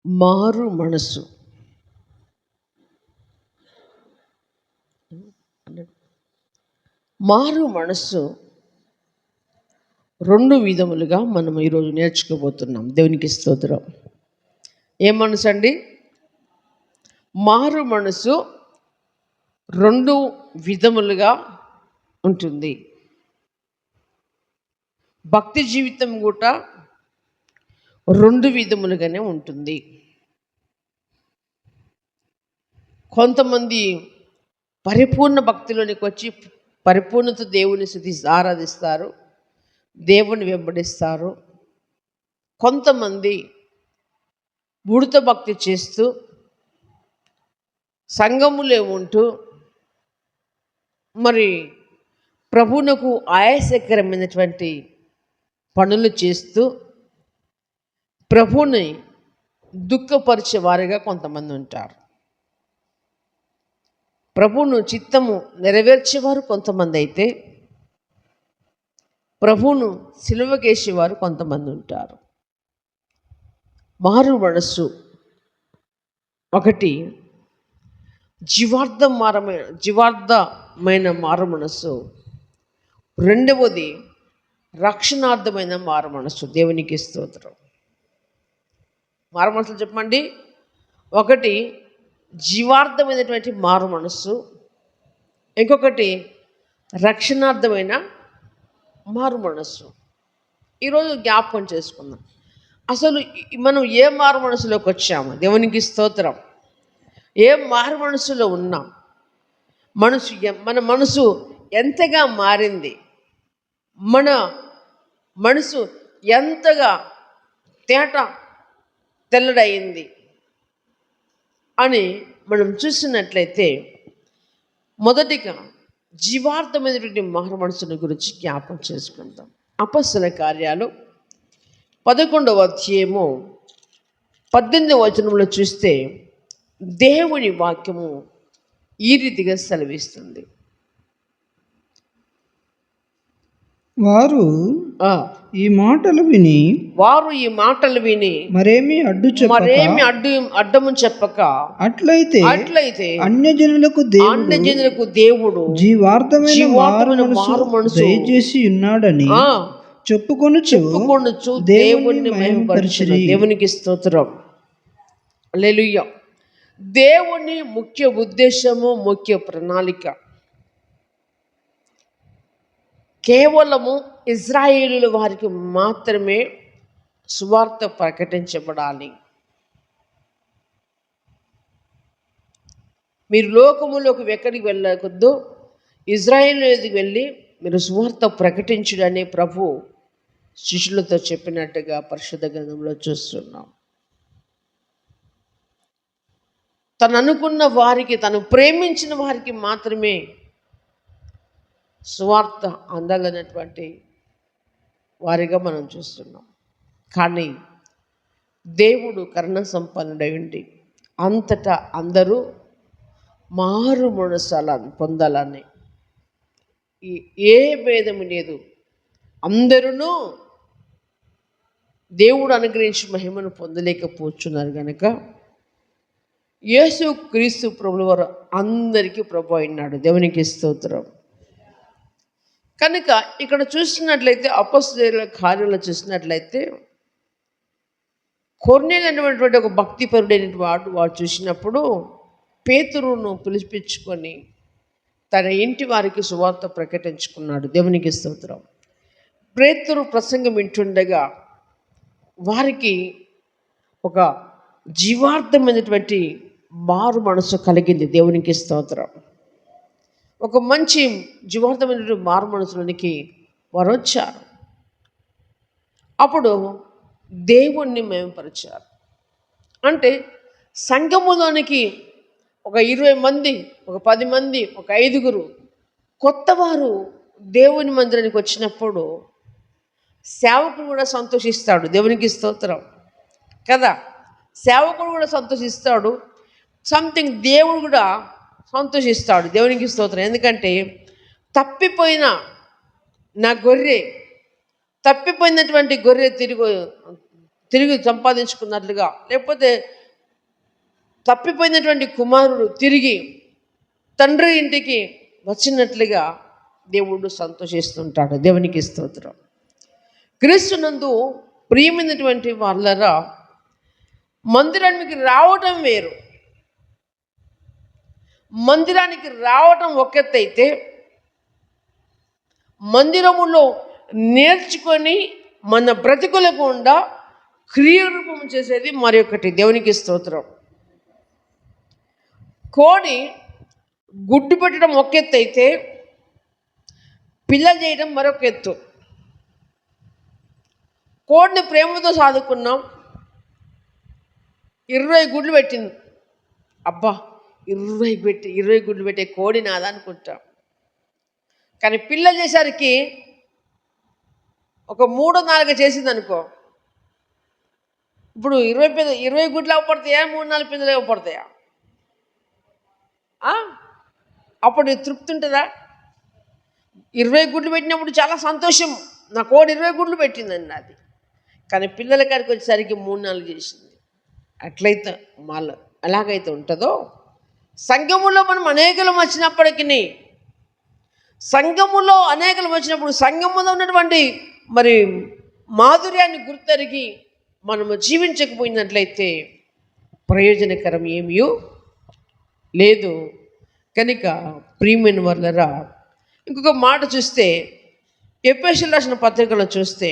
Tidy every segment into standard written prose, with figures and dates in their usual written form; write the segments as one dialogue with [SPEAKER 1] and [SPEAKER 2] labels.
[SPEAKER 1] మారు మనసు. మారు మనస్సు రెండు విధములుగా మనం ఈరోజు నేర్చుకోబోతున్నాం. దేవునికి స్తోత్రం. ఏ మనసు అండి? మారు మనసు రెండు విధములుగా ఉంటుంది. భక్తి జీవితం కూడా రెండు విధములుగానే ఉంటుంది. కొంతమంది పరిపూర్ణ భక్తిలోనికి వచ్చి పరిపూర్ణత దేవుని ఆరాధిస్తారు, దేవుని వెంబడిస్తారు. కొంతమంది ఉడత భక్తి చేస్తూ సంఘములే ఉంటూ మరి ప్రభువునకు ఆయాసకరమైనటువంటి పనులు చేస్తూ ప్రభువుని దుఃఖపరిచే వారిగా కొంతమంది ఉంటారు. ప్రభువును చిత్తము నెరవేర్చేవారు కొంతమంది అయితే, ప్రభువును సిలువకేసేవారు కొంతమంది ఉంటారు. మారు మనస్సు ఒకటి జీవార్థమైన మారు మనస్సు, రెండవది రక్షణార్థమైన మారు మనస్సు. దేవునికి స్తోత్రం. మారు మనసులు చెప్పండి. ఒకటి జీవార్థమైనటువంటి మారు మనస్సు, ఇంకొకటి రక్షణార్థమైన మారు మనస్సు. ఈరోజు జ్ఞాపకం చేసుకుందాం, అసలు మనం ఏ మారు మనసులోకి వచ్చాము. దేవునికి స్తోత్రం. ఏ మారు మనసులో ఉన్నాం? మన మనసు ఎంతగా మారింది, మన మనసు ఎంతగా తెల్లడయింది అని మనం చూసినట్లయితే, మొదటిగా జీవార్థమైనటువంటి మారు మనసుల గురించి జ్ఞాపకం చేసుకుందాం. అపొస్తలుల కార్యాలు 11వ అధ్యాయము 18వ వచనంలో చూస్తే దేవుని వాక్యము ఈ రీతిగా సెలవిస్తుంది.
[SPEAKER 2] వారు ఈ మాటలు విని మరేమి
[SPEAKER 1] అడ్డము చెప్పక
[SPEAKER 2] అట్లయితే అన్యజనులకు
[SPEAKER 1] దేవుడు
[SPEAKER 2] జీవార్థమైన మారు మనసు దయచేసి ఉన్నాడని చెప్పుకొనుచు దేవుని మహిమపరచుడి.
[SPEAKER 1] దేవునికి స్తోత్రం. హల్లెలూయా. దేవుని ముఖ్య ఉద్దేశము, ముఖ్య ప్రణాళిక కేవలము ఇజ్రాయేలీల వారికి మాత్రమే సువార్త ప్రకటించబడాలి. మీరు లోకములోకి ఎక్కడికి వెళ్ళకూడదు, ఇజ్రాయేలుకి వెళ్ళి మీరు సువార్త ప్రకటించుడని ప్రభు శిష్యులతో చెప్పినట్టుగా పరిశుద్ధ గ్రంథంలో చూస్తున్నాం. తను అనుకున్న వారికి, తను ప్రేమించిన వారికి మాత్రమే సువార్త అందాలన్నటువంటి వారిగా మనం చూస్తున్నాం. కానీ దేవుడు కరుణ సంపన్నుడై ఉండి అంతటా అందరూ మారు మనసు పొందాలని ఏ భేదము లేదు. అందరూ దేవుడు అనుగ్రహించి మహిమను పొందలేకపోతున్నారు కనుక యేసు క్రీస్తు ప్రభువు వారు అందరికీ ప్రభు అయినాడు. దేవునికి స్తోత్రం. కనుక ఇక్కడ చూసినట్లయితే అపొస్తలుల కార్యాలు చూసినట్లయితే కొర్నేలు అనేటువంటి ఒక భక్తిపరుడైన వాడు చూసినప్పుడు పేతురును పిలిపించుకొని తన ఇంటి వారికి సువార్త ప్రకటించుకున్నాడు. దేవునికి స్తోత్రం. పేతురు ప్రసంగం వింటుండగా వారికి ఒక జీవార్థమైనటువంటి మారు మనసు కలిగింది. దేవునికి స్తోత్రం. ఒక మంచి జీవార్థమైన మారు మనసులోనికి వారు వచ్చారు. అప్పుడు దేవుణ్ణి మహిమపరిచారు. అంటే సంఘములోనికి ఒక 20 మంది, ఒక 10 మంది, ఒక 5 కొత్త వారు దేవుని మందిరానికి వచ్చినప్పుడు సేవకుడు కూడా సంతోషిస్తాడు. దేవునికి స్తోత్రం కదా. సేవకుడు కూడా సంతోషిస్తాడు, సంథింగ్ దేవుడు కూడా సంతోషిస్తాడు. దేవునికి స్తోత్రం. ఎందుకంటే తప్పిపోయిన నా గొర్రె, తప్పిపోయినటువంటి గొర్రె తిరిగి సంపాదించుకున్నట్లుగా, లేకపోతే తప్పిపోయినటువంటి కుమారుడు తిరిగి తండ్రి ఇంటికి వచ్చినట్లుగా దేవుడు సంతోషిస్తుంటాడు. దేవునికి స్తోత్రం. క్రీస్తునందు ప్రియమైనటువంటి వాళ్ళరా, మందిరానికి రావటం వేరు. మందిరానికి రావటం ఒక ఎత్తు అయితే, మందిరములో నేర్చుకొని మన బ్రతుకులకుండా క్రియారూపం చేసేది మరి ఒకటి. దేవునికి స్తోత్రం. కోడి గుడ్డు పెట్టడం ఒక ఎత్తు అయితే, పిల్లలు చేయడం మరొక ఎత్తు. కోడిని ప్రేమతో సాదుకున్నాం, 20 గుడ్లు పెట్టింది. అబ్బా 20 గుడ్లు పెట్టే కోడి నాదా అనుకుంటాం. కానీ పిల్లలు చేసరికి ఒక 3-4 చేసింది అనుకో, ఇప్పుడు 20 గుడ్లు అవ్వపడతాయా, 3-4 పిల్లలు అవ్వపడతాయా? అప్పుడు తృప్తి ఉంటుందా? 20 గుడ్లు పెట్టినప్పుడు చాలా సంతోషం, నా కోడి 20 గుడ్లు పెట్టిందండి అది. కానీ పిల్లల కాడికి వచ్చేసరికి 3-4 చేసింది. అట్లయితే మళ్ళీ ఎలాగైతే ఉంటుందో, సంఘములో మనం అనేకలం వచ్చినప్పటికీ, సంఘములో అనేకలం వచ్చినప్పుడు సంఘములో ఉన్నటువంటి మరి మాధుర్యాన్ని గుర్తెరిగి మనము జీవించకపోయినట్లయితే ప్రయోజనకరం ఏమీ లేదు. కనుక ప్రియమైన వాళ్ళరా, ఇంకొక మాట చూస్తే, ఎఫెసీయులకు రాసిన పత్రికలో చూస్తే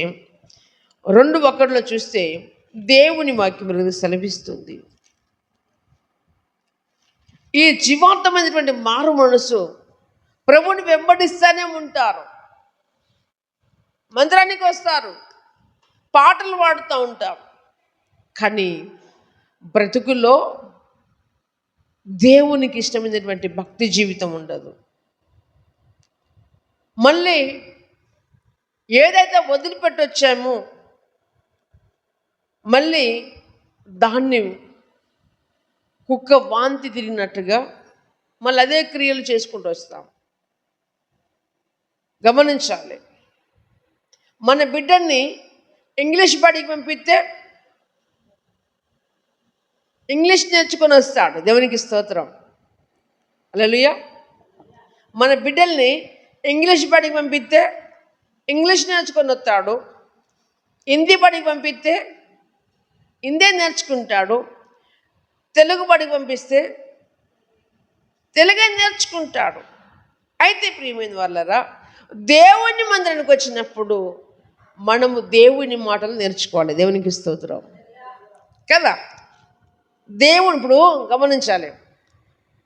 [SPEAKER 1] 2:1 చూస్తే దేవుని వాక్యం మనకు సెలవిస్తుంది. ఈ జీవాంతమైనటువంటి మారు మనసు ప్రభుని వెంబడిస్తూనే ఉంటారు. మందిరానికి వస్తారు, పాటలు పాడుతూ ఉంటారు, కానీ బ్రతుకుల్లో దేవునికి ఇష్టమైనటువంటి భక్తి జీవితం ఉండదు. మళ్ళీ ఏదైతే వదిలిపెట్టొచ్చామో మళ్ళీ దాన్ని కుక్క వాంతి తిరిగినట్టుగా మళ్ళీ అదే క్రియలు చేసుకుంటూ వస్తాం. గమనించాలి. మన బిడ్డని ఇంగ్లీష్ బడికి పంపిస్తే ఇంగ్లీష్ నేర్చుకొని వస్తాడు. దేవునికి స్తోత్రం. హల్లెలూయా. మన బిడ్డల్ని ఇంగ్లీష్ బడికి పంపిస్తే ఇంగ్లీష్ నేర్చుకొని వస్తాడు. హిందీ బడికి పంపిస్తే హిందీ నేర్చుకుంటాడు. తెలుగు బడికి పంపిస్తే తెలుగే నేర్చుకుంటాడు. అయితే ప్రియమైన వాళ్ళరా, దేవుని మందిరానికి వచ్చినప్పుడు మనము దేవుని మాటలు నేర్చుకోవాలి. దేవునికి స్తోత్రం కదా. దేవుడు ఇప్పుడు గమనించాలి.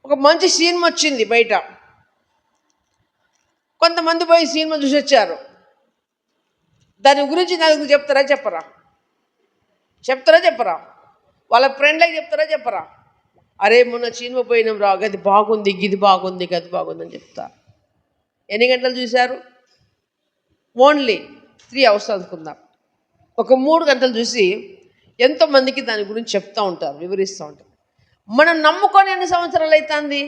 [SPEAKER 1] ఒక మంచి సినిమా వచ్చింది బయట, కొంతమంది పోయి సినిమా చూసి వచ్చారు. దాని గురించి నలుగురు చెప్తారా చెప్పరా? చెప్పరా? వాళ్ళ ఫ్రెండ్లకి చెప్పరా? అరే మొన్న సినిమా పోయినాం రా, గది బాగుంది, గిది బాగుంది, గది బాగుంది అని చెప్తారు. ఎన్ని గంటలు చూశారు? ఓన్లీ 3 అవర్స్ అనుకుందాం. ఒక 3 గంటలు చూసి ఎంతోమందికి దాని గురించి చెప్తూ ఉంటారు, వివరిస్తూ ఉంటారు. మనం నమ్ముకొని ఎన్ని సంవత్సరాలు అవుతుంది?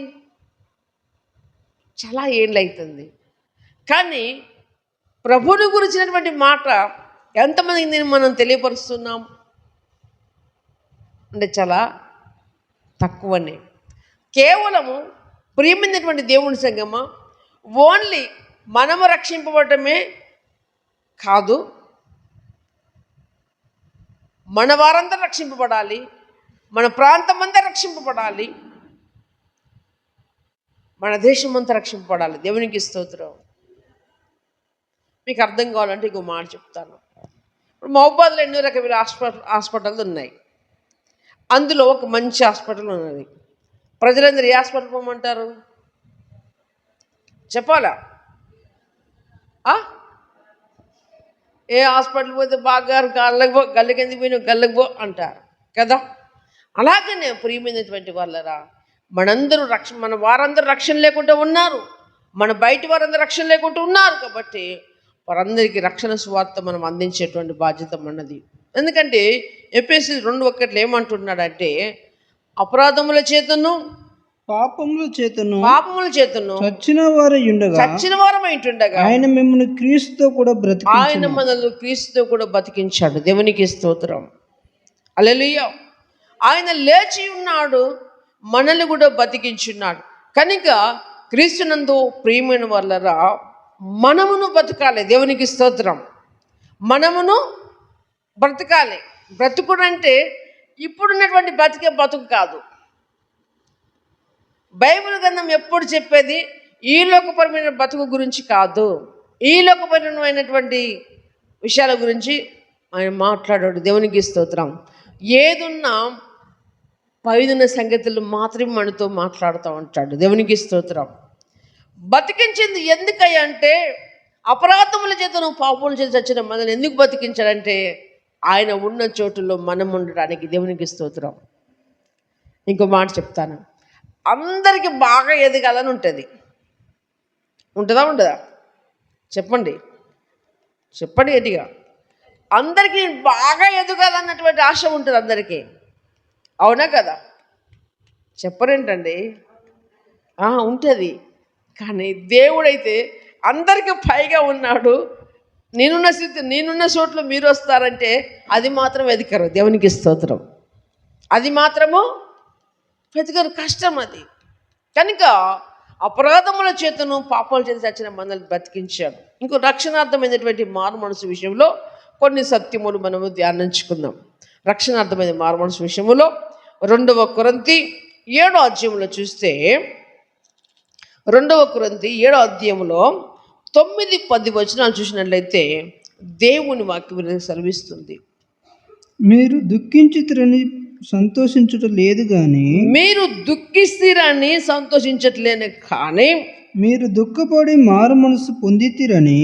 [SPEAKER 1] చాలా ఏళ్ళు అవుతుంది. కానీ ప్రభుని గురించినటువంటి మాట ఎంతమందికి మనం తెలియపరుస్తున్నాం అంటే చాలా తక్కువనే. కేవలము ప్రియమైనటువంటి దేవుని సంగమా, ఓన్లీ మనము రక్షింపబడటమే కాదు, మన వారంతా రక్షింపబడాలి, మన ప్రాంతం అంతా రక్షింపబడాలి, మన దేశం అంతా రక్షింపబడాలి. దేవునికి స్తోత్రం. మీకు అర్థం కావాలంటే ఇంకో మాట చెప్తాను. ఇప్పుడు మహబూబాద్లో ఎన్నో రకమైన హాస్పిటల్స్ ఉన్నాయి. అందులో ఒక మంచి హాస్పిటల్ ఉన్నది. ప్రజలందరూ ఏ హాస్పిటల్ పోమంటారు చెప్పాలా? ఏ హాస్పిటల్ పోతే బాగా గల్లకి ఎందుకు పోయినా గల్లకి పో అంటారు కదా. అలాగనే ప్రియమైనటువంటి వాళ్ళరా, మన వారందరూ రక్షణ లేకుండా ఉన్నారు, మన బయటి వారందరూ రక్షణ లేకుండా ఉన్నారు. కాబట్టి వారందరికీ రక్షణ సువార్త మనం అందించేటువంటి బాధ్యత మనది. ఎందుకంటే ఎఫెసీయులు 2:1 ఏమంటున్నాడంటే, అపరాధముల చేతను
[SPEAKER 2] పాపముల చేతను
[SPEAKER 1] చచ్చిన వారమై ఉంటుండగా
[SPEAKER 2] ఆయన మిమ్మల్ని క్రీస్తుతో కూడా
[SPEAKER 1] ఆయన మనల్ని క్రీస్తుతో కూడా బతికించాడు. దేవునికి స్తోత్రం. హల్లెలూయా. ఆయన లేచి ఉన్నాడు, మనల్ని కూడా బతికించున్నాడు. కనుక క్రీస్తునందు ప్రియమైన వాళ్ళరా, మనమును బతకాలి. దేవునికి స్తోత్రం. మనమును బ్రతకాలి. బ్రతుకుడు అంటే ఇప్పుడున్నటువంటి బతుకు కాదు. బైబిల్ గ్రంథం ఎప్పుడు చెప్పేది ఈ లోకపరమైన బతుకు గురించి కాదు, ఈ లోకపరమైనటువంటి విషయాల గురించి ఆయన మాట్లాడాడు. దేవునికి స్తోత్రం. ఏదున్నా పైదున్న సంగతులు మాత్రమే మనతో మాట్లాడుతూ ఉంటాడు. దేవునికి స్తోత్రం. బతికించింది ఎందుకయ్యా అంటే, అపరాధముల చేతను పాపముల చేత చచ్చిన మనల్ని ఎందుకు బతికించాడంటే, ఆయన ఉన్న చోటులో మనం ఉండడానికి. దేవునికి స్తోత్రం. ఇంకో మాట చెప్తాను. అందరికీ బాగా ఎదగాలని ఉంటుంది. ఉంటుందా ఉండదా? చెప్పండి గట్టిగా. అందరికీ బాగా ఎదగాలన్నటువంటి ఆశ ఉంటుంది అందరికీ. అవునా కదా? చెప్పరేంటండి? ఉంటుంది. కానీ దేవుడైతే అందరికీ పైగా ఉన్నాడు. నేనున్న చోట్ల మీరు వస్తారంటే అది మాత్రం వెతకరు. దేవునికి స్తోత్రం. అది మాత్రము వెతకరు, కష్టం అది. కనుక అపరాధముల చేతను పాపాల చేత చచ్చిన మనల్ని బ్రతికించాడు. ఇంకో రక్షణార్థమైనటువంటి మారు మనసు విషయంలో కొన్ని సత్యములు మనము ధ్యానించుకుందాం. రక్షణార్థమైన మారు మనసు విషయంలో 2 కొరింథీ 7వ అధ్యాయంలో చూస్తే, 2 కొరింథీ 7వ అధ్యాయంలో 9-10 వచనాలు చూసినట్లయితే దేవుని వాక్యం సెలవిస్తుంది.
[SPEAKER 2] మీరు దుఃఖించుతురని సంతోషించుట లేదు గాని,
[SPEAKER 1] మీరు దుఃఖిస్తురని సంతోషించట్లేని కానీ,
[SPEAKER 2] మీరు దుఃఖపడి మారు మనసు పొందితిరని.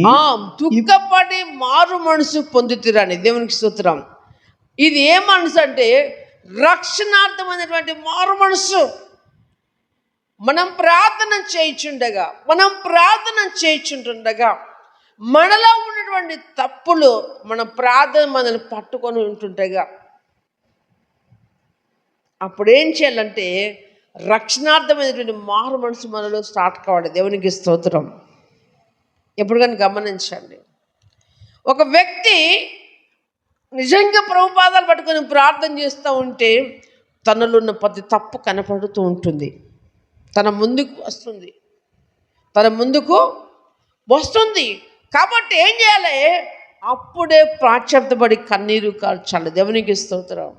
[SPEAKER 1] దుఃఖపడి మారు మనసు పొందుతురని. దేవునికి స్తోత్రం. ఇది ఏ మనసు అంటే రక్షణార్థమైనటువంటి మారు మనసు. మనం ప్రార్థన చేయించుండగా మనలో ఉన్నటువంటి తప్పులు మన ప్రార్థన మనల్ని పట్టుకొని ఉంటుండగా అప్పుడేం చేయాలంటే రక్షణార్థమైనటువంటి మారు మనసు మనలో స్టార్ట్ కావాలి. దేవునికి స్తోత్రం. ఎప్పుడు కానీ గమనించండి, ఒక వ్యక్తి నిజంగా ప్రభుపాదాలు పట్టుకొని ప్రార్థన చేస్తూ ఉంటే తనలో ఉన్న ప్రతి తప్పు కనపడుతూ ఉంటుంది. తన ముందుకు వస్తుంది. కాబట్టి ఏం చేయాలి? అప్పుడే ప్రాశ్చాత్యపడి కన్నీరు కార్చాలి. దేవునికి స్తోత్రం.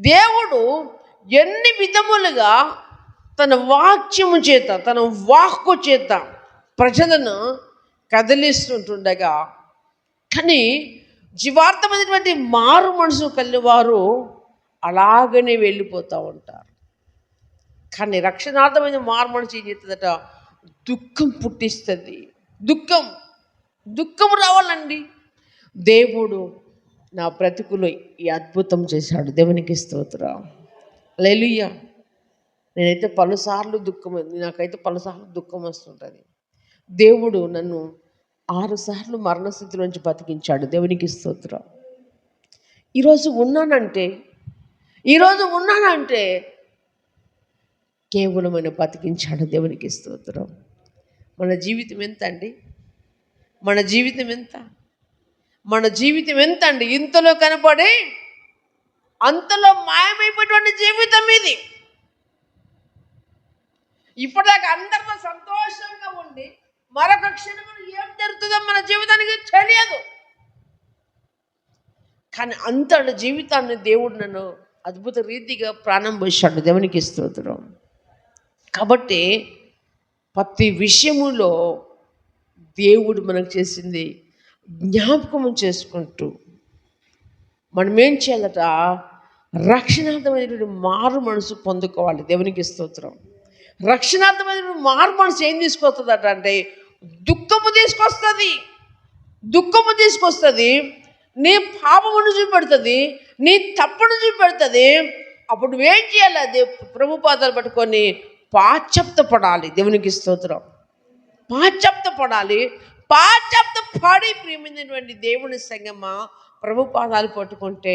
[SPEAKER 1] దేవుడు ఎన్ని విధములుగా తన వాక్యము చేత, తన వాక్కు చేత ప్రజలను కదిలిస్తుంటుండగా, కానీ జీవార్థమైనటువంటి మారు మనసు కలిగిన వారు అలాగనే వెళ్ళిపోతూ ఉంటారు. కానీ రక్షణార్థమైన మారు మనసు ఏం చేస్తుందట? దుఃఖం పుట్టిస్తుంది. దుఃఖం రావాలండి. దేవుడు నా బ్రతుకులో ఈ అద్భుతం చేశాడు. దేవునికి స్తోత్రం. హల్లెలూయా. నాకైతే పలుసార్లు దుఃఖం వస్తుంటుంది. దేవుడు నన్ను 6 సార్లు మరణస్థితి నుంచి బతికించాడు. దేవునికి స్తోత్రం. ఈరోజు ఉన్నానంటే కేవలం ఆయన బతికించాడు. దేవునికి స్తోత్రం. మన జీవితం ఎంత అండి? మన జీవితం ఎంత అండి? ఇంతలో కనపడి అంతలో మాయమైపోయినటువంటి జీవితం ఇది. ఇప్పటిదాకా అందరితో సంతోషంగా ఉండి మరొక క్షణంలో ఏం జరుగుతుందో మన జీవితానికి తెలియదు. కానీ అంతటి జీవితాన్ని దేవుడు నన్ను అద్భుత రీతిగా ప్రాణం పోశాడు. దేవునికి స్తోత్రం. కాబట్టి ప్రతి విషయములో దేవుడు మనకు చేసింది జ్ఞాపకం చేసుకుంటూ మనం ఏం చేయాలట? రక్షణార్థమైనటువంటి మారు మనసు పొందుకోవాలి. దేవునికి స్తోత్రం. రక్షణార్థమైనటువంటి మారు మనసు ఏం తీసుకొస్తుందట అంటే దుఃఖము తీసుకొస్తుంది. నీ పాపమును చూపెడుతుంది, నీ తప్పును చూపెడుతుంది. అప్పుడు ఏం చేయాలి? అది ప్రభుపాదాలు పట్టుకొని పాశ్చాత్యపడాలి. దేవునికి స్తోత్రం. పాశ్చాత్యపడి ప్రియమైనటువంటి దేవుని సంగమా ప్రభుపాదాలు పట్టుకుంటే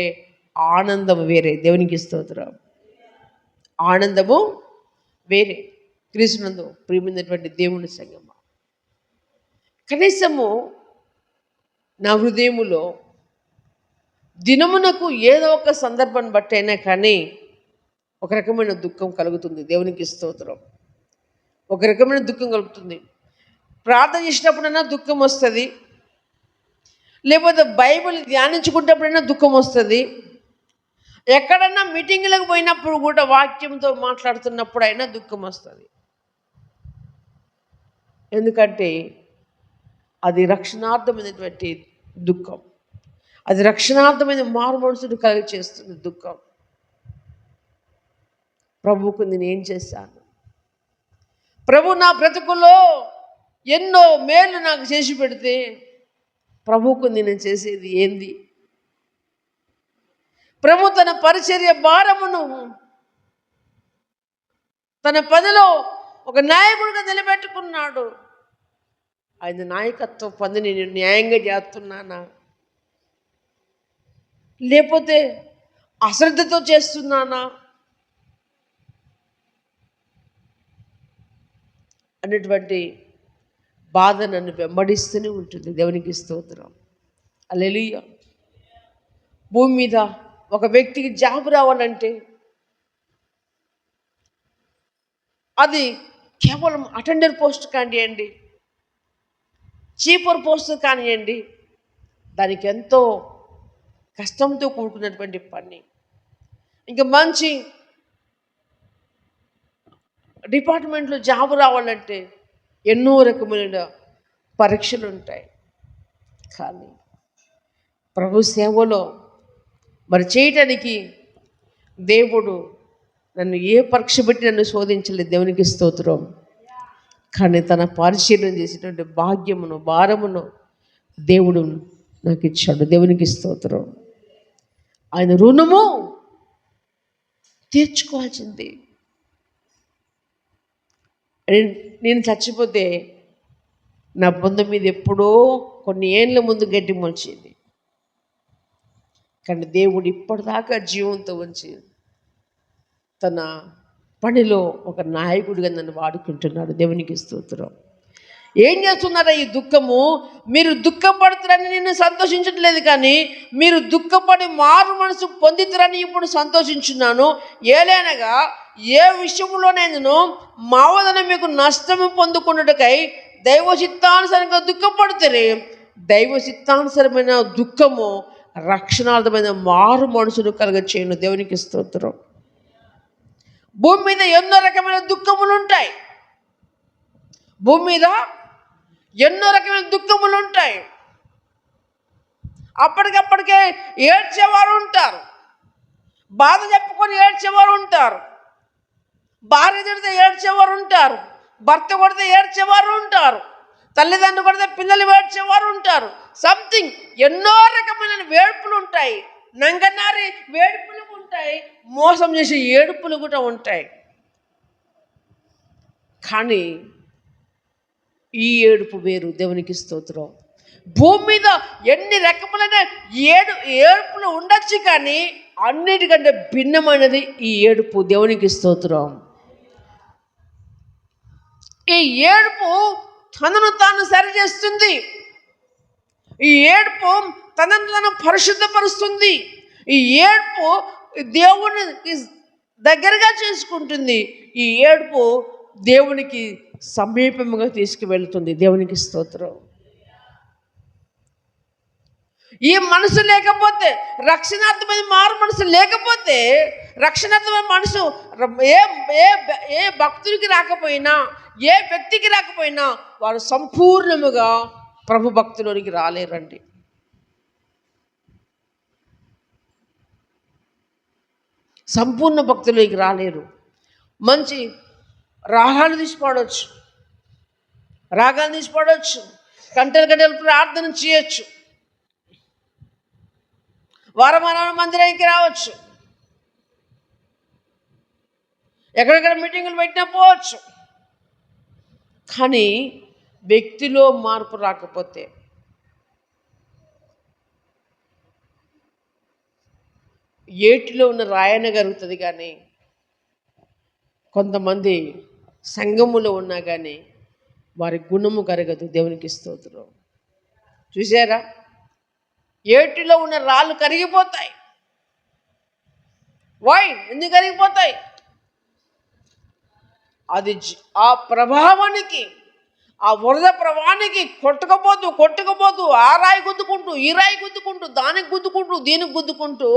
[SPEAKER 1] ఆనందం వేరే. దేవునికి స్తోత్రం. ఆనందము వేరే. క్రీస్తునందు ప్రియమైనటువంటి దేవుని సంగమా, కనీసము నా హృదయములో దినమునకు ఏదో ఒక సందర్భాన్ని బట్టి అయినా కానీ ఒక రకమైన దుఃఖం కలుగుతుంది. దేవునికి స్తోత్రం. ఒక రకమైన దుఃఖం కలుగుతుంది. ప్రార్థన చేసినప్పుడైనా దుఃఖం వస్తుంది, లేకపోతే బైబిల్ ధ్యానించుకుంటప్పుడైనా దుఃఖం వస్తుంది, ఎక్కడన్నా మీటింగ్లకు పోయినప్పుడు కూడా వాక్యంతో మాట్లాడుతున్నప్పుడు అయినా దుఃఖం వస్తుంది. ఎందుకంటే అది రక్షణార్థమైనటువంటి దుఃఖం, అది రక్షణార్థమైన మారు మనసును కలిగి చేస్తుంది దుఃఖం. ప్రభువుకు నేను ఏం చేశాను, ప్రభు నా బ్రతుకులో ఎన్నో మేలు నాకు చేసి పెడితే ప్రభువుకు నేను చేసేది ఏంది? ప్రభు తన పరిచర్య భారమును తన పనిలో ఒక నాయకుడిగా నిలబెట్టుకున్నాడు. ఆయన నాయకత్వ పని నేను న్యాయంగా చేస్తున్నానా, లేకపోతే అశ్రద్ధతో చేస్తున్నానా అనేటువంటి బాధ నన్ను వెంబడిస్తూనే ఉంటుంది. దేవునికి స్తోత్రం. హల్లెలూయా. భూమి మీద ఒక వ్యక్తికి జాబ్ రావాలంటే అది కేవలం అటెండర్ పోస్ట్ కానివ్వండి, చీపర్ పోస్ట్ కానివ్వండి, దానికి ఎంతో కష్టంతో కూడుకున్నటువంటి పని. ఇంకా మంచి డిపార్ట్మెంట్లో జాబ్ రావాలంటే ఎన్నో రకమైన పరీక్షలు ఉంటాయి. కానీ ప్రభు సేవలో మరి చేయటానికి దేవుడు నన్ను ఏ పరీక్ష పెట్టి నన్ను శోధించలేదు. దేవునికి స్తోత్రం. కానీ తన పరిశీలన చేసేటువంటి భాగ్యమును భారమును దేవుడు నాకు ఇచ్చాడు. దేవునికి స్తోత్రం. ఆయన రుణము తీర్చుకోవాల్సింది. నేను చచ్చిపోతే నా బొంద మీద ఎప్పుడో కొన్ని ఏళ్ళ ముందు గడ్డి మొలిచింది, కానీ దేవుడు ఇప్పటిదాకా జీవంతో ఉంచి తన పనిలో ఒక నాయకుడిగా నన్ను వాడుకుంటున్నాడు. దేవునికి స్తోత్రం. ఏం చేస్తున్నారా ఈ దుఃఖము? మీరు దుఃఖపడుతారని నేను సంతోషించట్లేదు, కానీ మీరు దుఃఖపడి మారు మనసు పొందుతారని ఇప్పుడు సంతోషించున్నాను. ఏలైనగా ఏ విషయంలో నేను మా వలన మీకు నష్టము పొందుకున్నట్టుకై దైవ చిత్తానుసారంగా దుఃఖపడుతారే, దైవ చిత్తానుసరమైన దుఃఖము రక్షణార్థమైన మారు మనసును కలగచేయను. దేవునికి స్తోత్రం. భూమి మీద ఎన్నో రకమైన దుఃఖములు ఉంటాయి. భూమి మీద ఎన్నో రకమైన దుఃఖములు ఉంటాయి. అప్పటికప్పటికే ఏడ్చేవారు ఉంటారు, బాధ చెప్పుకొని ఏడ్చేవారు ఉంటారు, భార్య తిడితే ఏడ్చేవారు ఉంటారు, భర్త కొడితే ఏడ్చేవారు ఉంటారు, తల్లిదండ్రులు కొడితే పిల్లలు ఏడ్చేవారు ఉంటారు. సంథింగ్ ఎన్నో రకమైన వేడుపులు ఉంటాయి, నంగనారి వేడుపులు ఉంటాయి, మోసం చేసే ఏడుపులు కూడా ఉంటాయి. కానీ ఈ ఏడుపు వేరు. దేవునికి స్తోత్రం. భూమి మీద ఎన్ని రకములైన ఏడుపులు ఉండొచ్చు, కానీ అన్నిటికంటే భిన్నమైనది ఈ ఏడుపు. దేవునికి స్తోత్రం. ఈ ఏడుపు తనను తాను సరిచేస్తుంది. ఈ ఏడుపు తనను తాను పరిశుద్ధపరుస్తుంది. ఈ ఏడుపు దేవునికి దగ్గరగా చేసుకుంటుంది. ఈ ఏడుపు దేవునికి సమీపంగా తీసుకువెళ్తుంది. దేవునికి స్తోత్రం. ఈ మనసు లేకపోతే, రక్షణార్థమైన మారు మనసు లేకపోతే, రక్షణార్థమైన మనసు ఏ భక్తుడికి రాకపోయినా, ఏ వ్యక్తికి రాకపోయినా వారు సంపూర్ణముగా ప్రభు భక్తులోనికి రాలేరండి. సంపూర్ణ భక్తులోకి రాలేరు. మంచి రాగాలు తీసిపడవచ్చు, రాగాలు తీసిపడవచ్చు, గంటలు గంటలు ప్రార్థన చేయొచ్చు, వారం మందిరానికి రావచ్చు, ఎక్కడెక్కడ మీటింగులు పెట్టినా పోవచ్చు. కానీ వ్యక్తిలో మార్పు రాకపోతే, ఏటిలో ఉన్న రాయన కరుగుతుంది, కానీ కొంతమంది సంఘములో ఉన్నా కానీ వారి గుణము కరగదు. దేవునికి స్తోత్రం. చూసారా? ఏటిలో ఉన్న రాళ్ళు కరిగిపోతాయి. వై ఎందుకు కరిగిపోతాయి? అది ఆ ప్రభావానికి, ఆ వరద ప్రభావానికి కొట్టుకుపోతూ ఆ రాయి గుద్దుకుంటూ ఈ రాయి గుద్దుకుంటూ దానికి గుద్దుకుంటూ దీనికి గుద్దుకుంటూ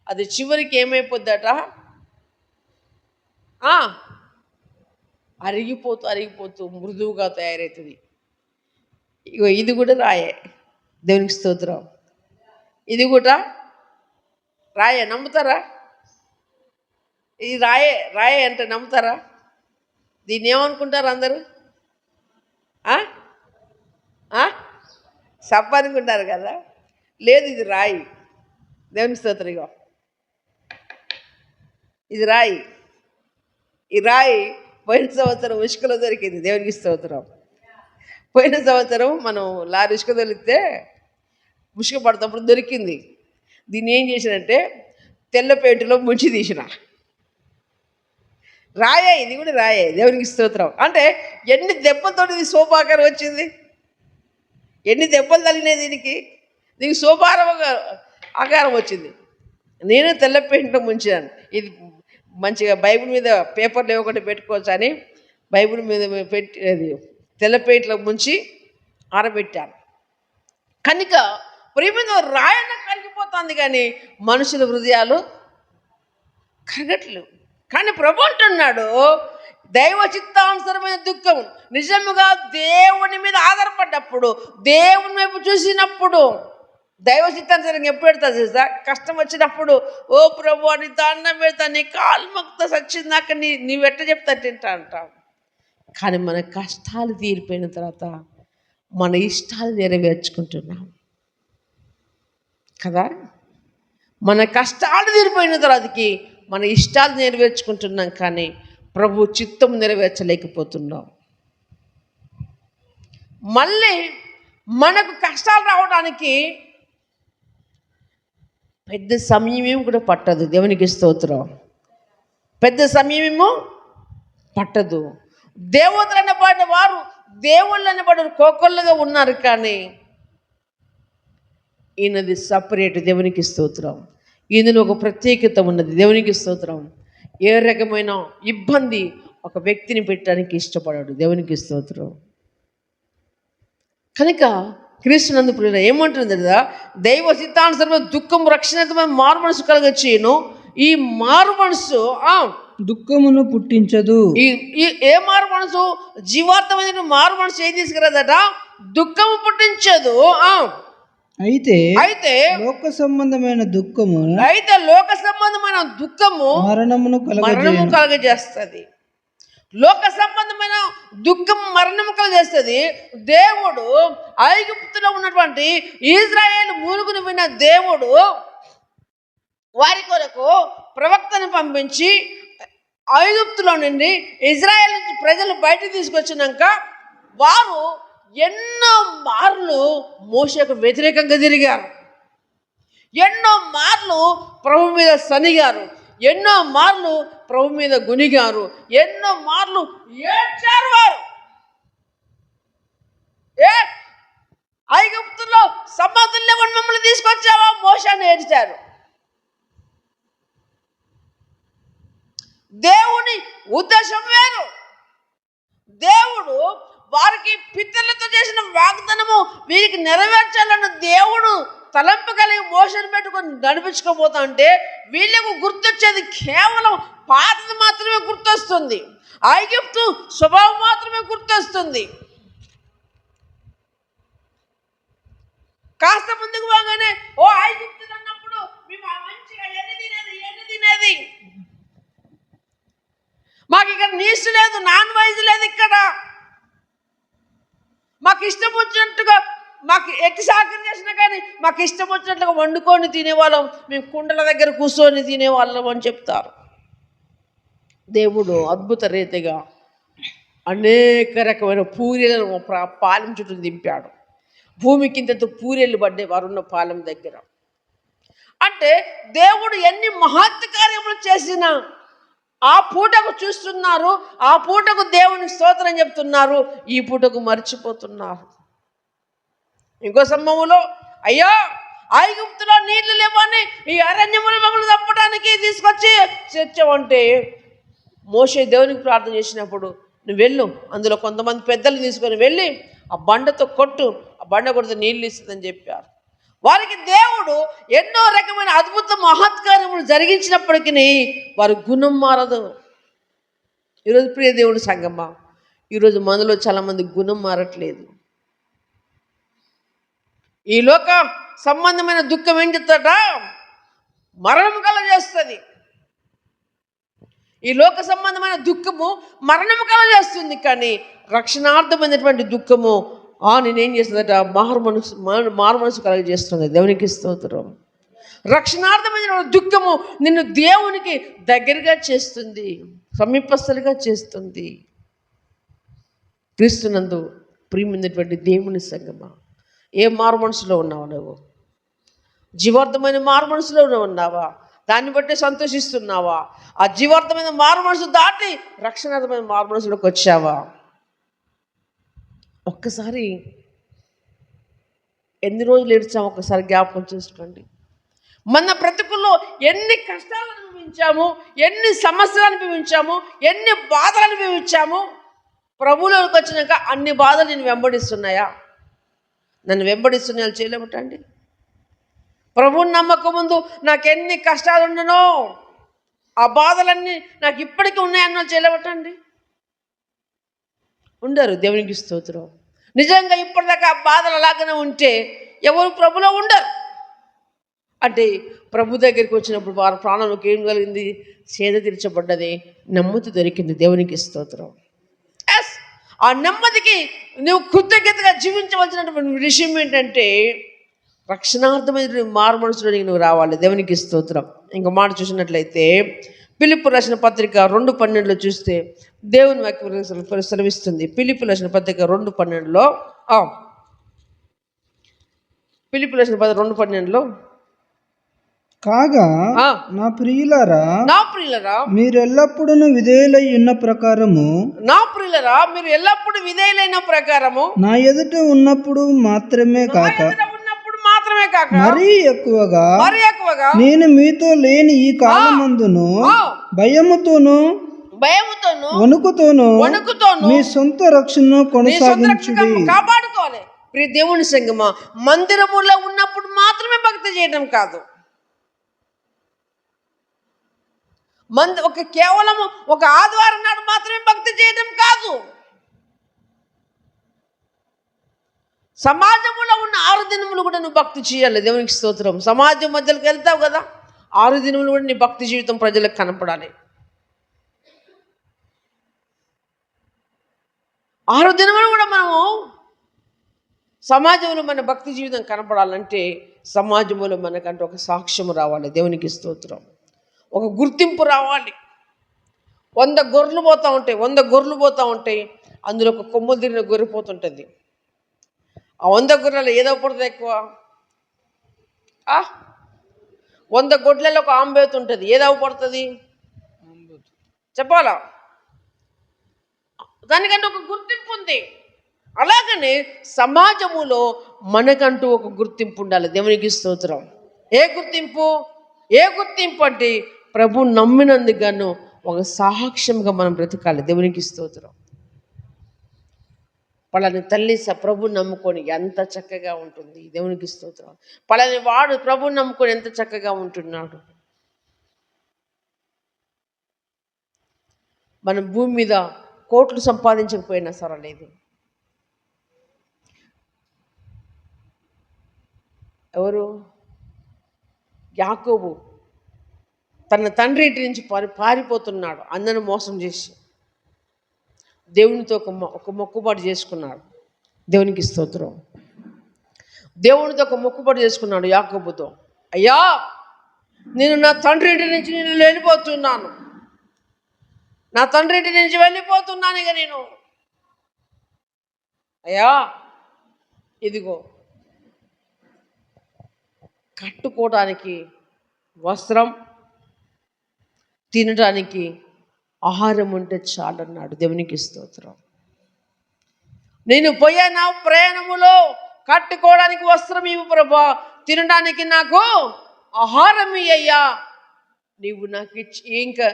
[SPEAKER 1] అది చివరికి ఏమైపోద్దట, అరిగిపోతూ మృదువుగా తయారవుతుంది. ఇగో ఇది కూడా రాయే, దేవునికి స్తోత్రం. ఇది కూడా రాయే, నమ్ముతారా? ఇది రాయే అంటే నమ్ముతారా? దీన్ని ఏమనుకుంటారు అందరూ? సబ్బు అనుకుంటారు కదా. లేదు, ఇది రాయి. దేవునికి స్తోత్రం. ఇగో ఇది రాయి. ఈ రాయి పోయిన సంవత్సరం ఇసుకలో దొరికింది. దేవునికి స్తోత్రం. పోయిన సంవత్సరం మనం లారీ ఇసుక దొరికితే ఉసుక పడుతున్నప్పుడు దొరికింది. దీన్ని ఏం చేసినంటే తెల్ల పెయింటులో ముంచి తీసిన. రాయే, ఇది కూడా రాయే. దేవునికి స్తోత్రం. అంటే ఎన్ని దెబ్బలతోటి ఇది సోపాకారం వచ్చింది, ఎన్ని దెబ్బలు తగిలినాయి దీనికి ఆకారం వచ్చింది. నేను తెల్ల పెయింట్లో ముంచాను. ఇది మంచిగా బైబిల్ మీద పేపర్లు ఒకటి పెట్టుకోవచ్చు అని బైబిల్ మీద పెట్టి అది తెల్ల పెయింట్లో ముంచి ఆరబెట్టాను. కనుక ప్రియమైన రాయన కరిగిపోతుంది, కానీ మనుషుల హృదయాలు కరగట్లేవు. కానీ ప్రభు అంటున్నాడు, దైవ చిత్తానుసరమైన దుఃఖం నిజముగా దేవుని మీద ఆధారపడ్డప్పుడు, దేవుని వైపు చూసినప్పుడు, దైవ చిత్తానుసరంగా ఎప్పుడు పెడతా తెలుసా? కష్టం వచ్చినప్పుడు, ఓ ప్రభు అని దండం పెడతా, నీ కాలు మొక్త సచ్చిందాక నీవెట్ట చెప్తా తింటా అంటాం. కానీ మన కష్టాలు తీరిపోయిన తర్వాత మన ఇష్టాలు నెరవేర్చుకుంటున్నాం కదా. మన కష్టాలు తీరిపోయిన తర్వాతకి మన ఇష్టాలు నెరవేర్చుకుంటున్నాం, కానీ ప్రభు చిత్తం నెరవేర్చలేకపోతున్నాం. మళ్ళీ మనకు కష్టాలు రావడానికి పెద్ద సమయమేమో కూడా పట్టదు. దేవునికి స్తోత్రం. పెద్ద సమయమేమో పట్టదు. దేవతలు అనబడిన వారు, దేవుళ్ళు అనబడిన కోకొల్లుగా ఉన్నారు, కానీ ఈయనది సపరేట్. దేవునికి స్తోత్రం. ఇందులో ఒక ప్రత్యేకత ఉన్నది. దేవునికి స్తోత్రం. ఏ రకమైన ఇబ్బంది ఒక వ్యక్తిని పెట్టడానికి ఇష్టపడాడు. దేవునికి స్తోత్రం. కనుక క్రీస్తునందు ప్రియులారా ఏమంటుంది కదా, దైవ చిత్తానుసరమైన దుఃఖం రక్షణాత్మకమైన మారు మనసు కలగచ్చేను. ఈ మారు మనసు
[SPEAKER 2] దుఃఖమును పుట్టించదు.
[SPEAKER 1] ఈ ఏ మారు మనసు? జీవార్థమైన మారు మనసు ఏం తీసుకురాదట? దుఃఖము పుట్టించదు.
[SPEAKER 2] అయితే
[SPEAKER 1] లోక సంబంధమైన దుఃఖము మరణమును కలగజేస్తుంది. లోక సంబంధమైన దుఃఖం మరణము కలగజేస్తుంది. దేవుడు ఐగుప్తులో ఉన్నటువంటి ఇశ్రాయేలు మూలుగును విన్న దేవుడు వారి కొరకు ప్రవక్తను పంపించి ఐగుప్తులో నుండి ఇశ్రాయేలు ప్రజలు బయటకు తీసుకొచ్చినాక వారు ఎన్నో మార్లు మోషేకు వ్యతిరేకంగా తిరిగారు. ఎన్నో మార్లు ప్రభు మీద సనిగారు. ఎన్నో మార్లు ప్రభు మీద గునిగారు. ఎన్నో మార్లు ఏడ్చారు వారు. ఐగుప్తులో సమాధుల్లో మమ్మల్ని తీసుకొచ్చావా మోషేని ఏడ్చారు. దేవుని ఉద్దేశం వేరు. దేవుడు వారికి పితరులతో చేసిన వాగ్దానము వీరికి నెరవేర్చాలన్న దేవుడు తలంపు కలిగి మోషేని పెట్టుకొని నడిపించుకోబోతా అంటే వీళ్ళకు గుర్తొచ్చేది కేవలం పాతది మాత్రమే గుర్తొస్తుంది. ఐగుప్తు స్వభావం మాత్రమే గుర్తొస్తుంది. కాస్త ముందుకు పోగానే ఓ ఐగుప్తు అన్నప్పుడు మేము మంచిగా ఎన్ని తినేది మాకు ఇక్కడ నీసు లేదు, నాన్ వెజ్ లేదు, ఇక్కడ మాకు ఇష్టం వచ్చినట్టుగా మాకు ఎట్టి సాకం చేసినా కానీ మాకు ఇష్టం వచ్చినట్లుగా వండుకొని తినేవాళ్ళం, మేము కుండల దగ్గర కూర్చొని తినేవాళ్ళం అని చెప్తారు. దేవుడు అద్భుత రీతిగా అనేక రకమైన పూరీలను పాలెం చుట్టూ దింపాడు. భూమికి ఇంతతో పూరీలు పడ్డాయి వారున్న పాలెం దగ్గర. అంటే దేవుడు ఎన్ని మహత్ కార్యములు చేసినా ఆ పూటకు చూస్తున్నారు, ఆ పూటకు దేవునికి స్తోత్రం చెప్తున్నారు, ఈ పూటకు మర్చిపోతున్నారు. ఇంకో సంభవంలో అయ్యా ఐగుప్తులో నీళ్లు లేవని ఈ అరణ్యములు మమ్మల్ని చంపడానికి తీసుకొచ్చి చచ్చావంటే మోషే దేవునికి ప్రార్థన చేసినప్పుడు నువ్వు వెళ్ళు, అందులో కొంతమంది పెద్దలు తీసుకొని వెళ్ళి ఆ బండతో కొట్టు, ఆ బండ కొడితే నీళ్ళు ఇస్తుందని చెప్పారు. వారికి దేవుడు ఎన్నో రకమైన అద్భుత మహత్కార్యములు జరిగించినప్పటికీ వారి గుణం మారదు. ఈరోజు ప్రియ దేవుడు సంగమా, ఈరోజు మనలో చాలామంది గుణం మారట్లేదు. ఈ లోక సంబంధమైన దుఃఖం ఏం చెప్తాట, మరణం కలగజేస్తుంది. ఈ లోక సంబంధమైన దుఃఖము మరణము కలగజేస్తుంది, కానీ రక్షణార్థమైనటువంటి దుఃఖము నేనేం చేస్తుందట, మారు మనసు కలగజేస్తుంది. దేవునికి స్తోత్రం. రక్షణార్థమైన దుఃఖము నిన్ను దేవునికి దగ్గరగా చేస్తుంది, సమీపస్థలుగా చేస్తుంది. క్రీస్తునందు ప్రియమైనటువంటి దేవుని సంగమా, ఏ మారు మనసులో ఉన్నావా నువ్వు? జీవార్థమైన మారు మనసులో ఉన్నావా? దాన్ని బట్టి సంతోషిస్తున్నావా? ఆ జీవార్థమైన మారు మనసు దాటి రక్షణార్థమైన మారు మనసులోకి వచ్చావా? ఒక్కసారి ఎన్ని రోజులు ఏడ్చాము ఒక్కసారి జ్ఞాపకం చేసుకోండి. మన బ్రతుకుల్లో ఎన్ని కష్టాలు అనుభవించాము, ఎన్ని సమస్యలు అనుభవించాము, ఎన్ని బాధలు అనుభవించాము. ప్రభువులోకి వచ్చినాక అన్ని బాధలు నేను వెంబడిస్తున్నాయా? నన్ను వెంబడిస్తున్నాయా చేయలేమటండి. ప్రభువుని నమ్మకం ముందు నాకు ఎన్ని కష్టాలు ఉండనో ఆ బాధలన్నీ నాకు ఇప్పటికీ ఉన్నాయన్న చేయలేమటండి. ఉండరు. దేవునికి స్తోత్రం. నిజంగా ఇప్పటిదాకా ఆ బాధలు అలాగనే ఉంటే ఎవరు ప్రభులో ఉండరు. అంటే ప్రభు దగ్గరికి వచ్చినప్పుడు వారి ప్రాణంలోకి ఏం కలిగింది? సేద తీర్చబడ్డది, నెమ్మది దొరికింది. దేవునికి స్తోత్రం. ఎస్, ఆ నెమ్మదికి నువ్వు కృతజ్ఞతగా జీవించవలసినటువంటి విషయం ఏంటంటే రక్షణార్థమైన మారు మనసులో నువ్వు రావాలి. దేవునికి స్తోత్రం. ఇంకో మాట చూసినట్లయితే ఫిలిప్పు రాసిన పత్రిక 2:12 చూస్తే దేవుని వాక్యం సెలవిస్తుంది. ఫిలిప్పు రాసిన పత్రిక 2:12 ఫిలిప్పు రాసిన పత్రిక 2:12
[SPEAKER 2] కాగా నా ప్రియులరా మీరెల్లప్పుడూ విధేయులై ఉన్న ప్రకారము
[SPEAKER 1] మీరు ఎల్లప్పుడూ విధేయులైన ప్రకారము
[SPEAKER 2] నా ఎదుట ఉన్నప్పుడు మాత్రమే కాక మరీ ఎక్కువగా నేను మీతో లేని ఈ కాలమందును భయముతోను వణుకుతోను మీ సొంత రక్షణను కొనసాగించుడి.
[SPEAKER 1] కాపాడుకోవాలి. ప్రియ దేవుని సంగమా, మందిరములో ఉన్నప్పుడు మాత్రమే భక్తి చేయడం కాదు. కేవలం ఒక ఆదివారం నాడు మాత్రమే భక్తి చేయడం కాదు. సమాజంలో ఉన్న 6 దినములు కూడా నువ్వు భక్తి చేయాలి. దేవునికి స్తోత్రం. సమాజం మధ్యలోకి వెళ్తావు కదా, 6 దినములు కూడా నీ భక్తి జీవితం ప్రజలకు కనపడాలి. 6 దినములు కూడా మనము సమాజంలో మన భక్తి జీవితం కనపడాలంటే సమాజంలో మనకంటే ఒక సాక్ష్యం రావాలి. దేవునికి స్తోత్రం. ఒక గుర్తింపు రావాలి. 100 గొర్రెలు పోతూ ఉంటాయి, అందులో ఒక కొమ్ములు తిరిగిన గొర్రె పోతుంటుంది. ఆ 100 గొర్రెలు ఏదో పడుతుంది ఎక్కువ? 100 గొడ్లలో ఒక ఆంబేత ఉంటుంది, ఏదో పడుతుంది చెప్పాలా? దానికంటే ఒక గుర్తింపు ఉంది. అలాగనే సమాజములో మనకంటూ ఒక గుర్తింపు ఉండాలి. దేవునికి స్తోత్రం. ఏ గుర్తింపు అంటే ప్రభు నమ్మినందుకు గాను ఒక సాక్ష్యంగా మనం బ్రతకాలి. దేవునికి స్తోత్రం. పలాని తల్లి ప్రభు నమ్ముకొని ఎంత చక్కగా ఉంటుంది. దేవునికి స్తోత్రం. పలాని వాడు ప్రభు నమ్ముకొని ఎంత చక్కగా ఉంటున్నాడు. మనం భూమి మీద కోట్లు సంపాదించకపోయినా సరలేదు. ఎవరు? యాకోబు తన తండ్రి ఇంటి నుంచి పారిపోతున్నాడు, అందరిని మోసం చేసి దేవునితో ఒక మొక్కుబాటు చేసుకున్నాడు. దేవునికి స్తోత్రం. దేవునితో ఒక మొక్కుబాటు చేసుకున్నాడు యాకోబుతో. అయ్యా, నేను నా తండ్రి ఇంటి నుంచి వెళ్ళిపోతున్నాను, ఇక నేను. అయ్యా, ఇదిగో కట్టుకోవడానికి వస్త్రం, తినడానికి ఆహారం ఉంటే చాలన్నాడు. దేవునికి స్తోత్రం. నేను పోయాను ప్రయాణములో, కట్టుకోవడానికి వస్త్రం ఇవ్వు ప్రభా, తినడానికి నాకు ఆహారం ఇయ్యయ్యా, నీవు నాకు ఇచ్చి ఇంకా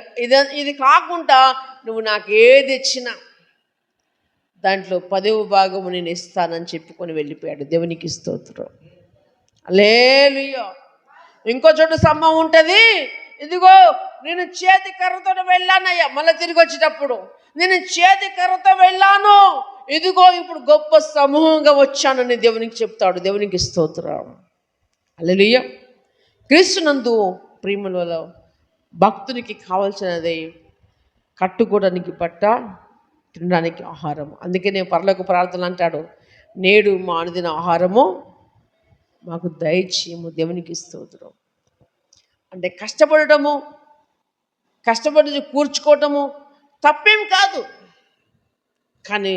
[SPEAKER 1] ఇది కాకుండా నువ్వు నాకు ఏది ఇచ్చినా దాంట్లో 10వ భాగము నేను ఇస్తానని చెప్పుకొని వెళ్ళిపోయాడు. దేవునికి స్తోత్రం. హల్లెలూయా. ఇంకో చోట స్తంభం ఉంటుంది. ఇదిగో నేను చేతి కర్రతో వెళ్ళానయ్యా, మళ్ళీ తిరిగి వచ్చేటప్పుడు నేను చేతి కర్రతో వెళ్ళాను, ఇదిగో ఇప్పుడు గొప్ప సమూహంగా వచ్చానని దేవునికి చెప్తాడు. దేవునికి స్తోత్రం. హల్లెలూయా. క్రీస్తునందు ప్రియములలో భక్తునికి కావాల్సినది కట్టుకోవడానికి బట్ట, తినడానికి ఆహారం. అందుకే నేను పరలోక ప్రార్థన అంటాడు, నేడు మా అనుదిన ఆహారము మాకు దయచేయము. దేవునికి స్తోత్రం. అంటే కష్టపడి కూర్చుకోవటము తప్పేం కాదు, కానీ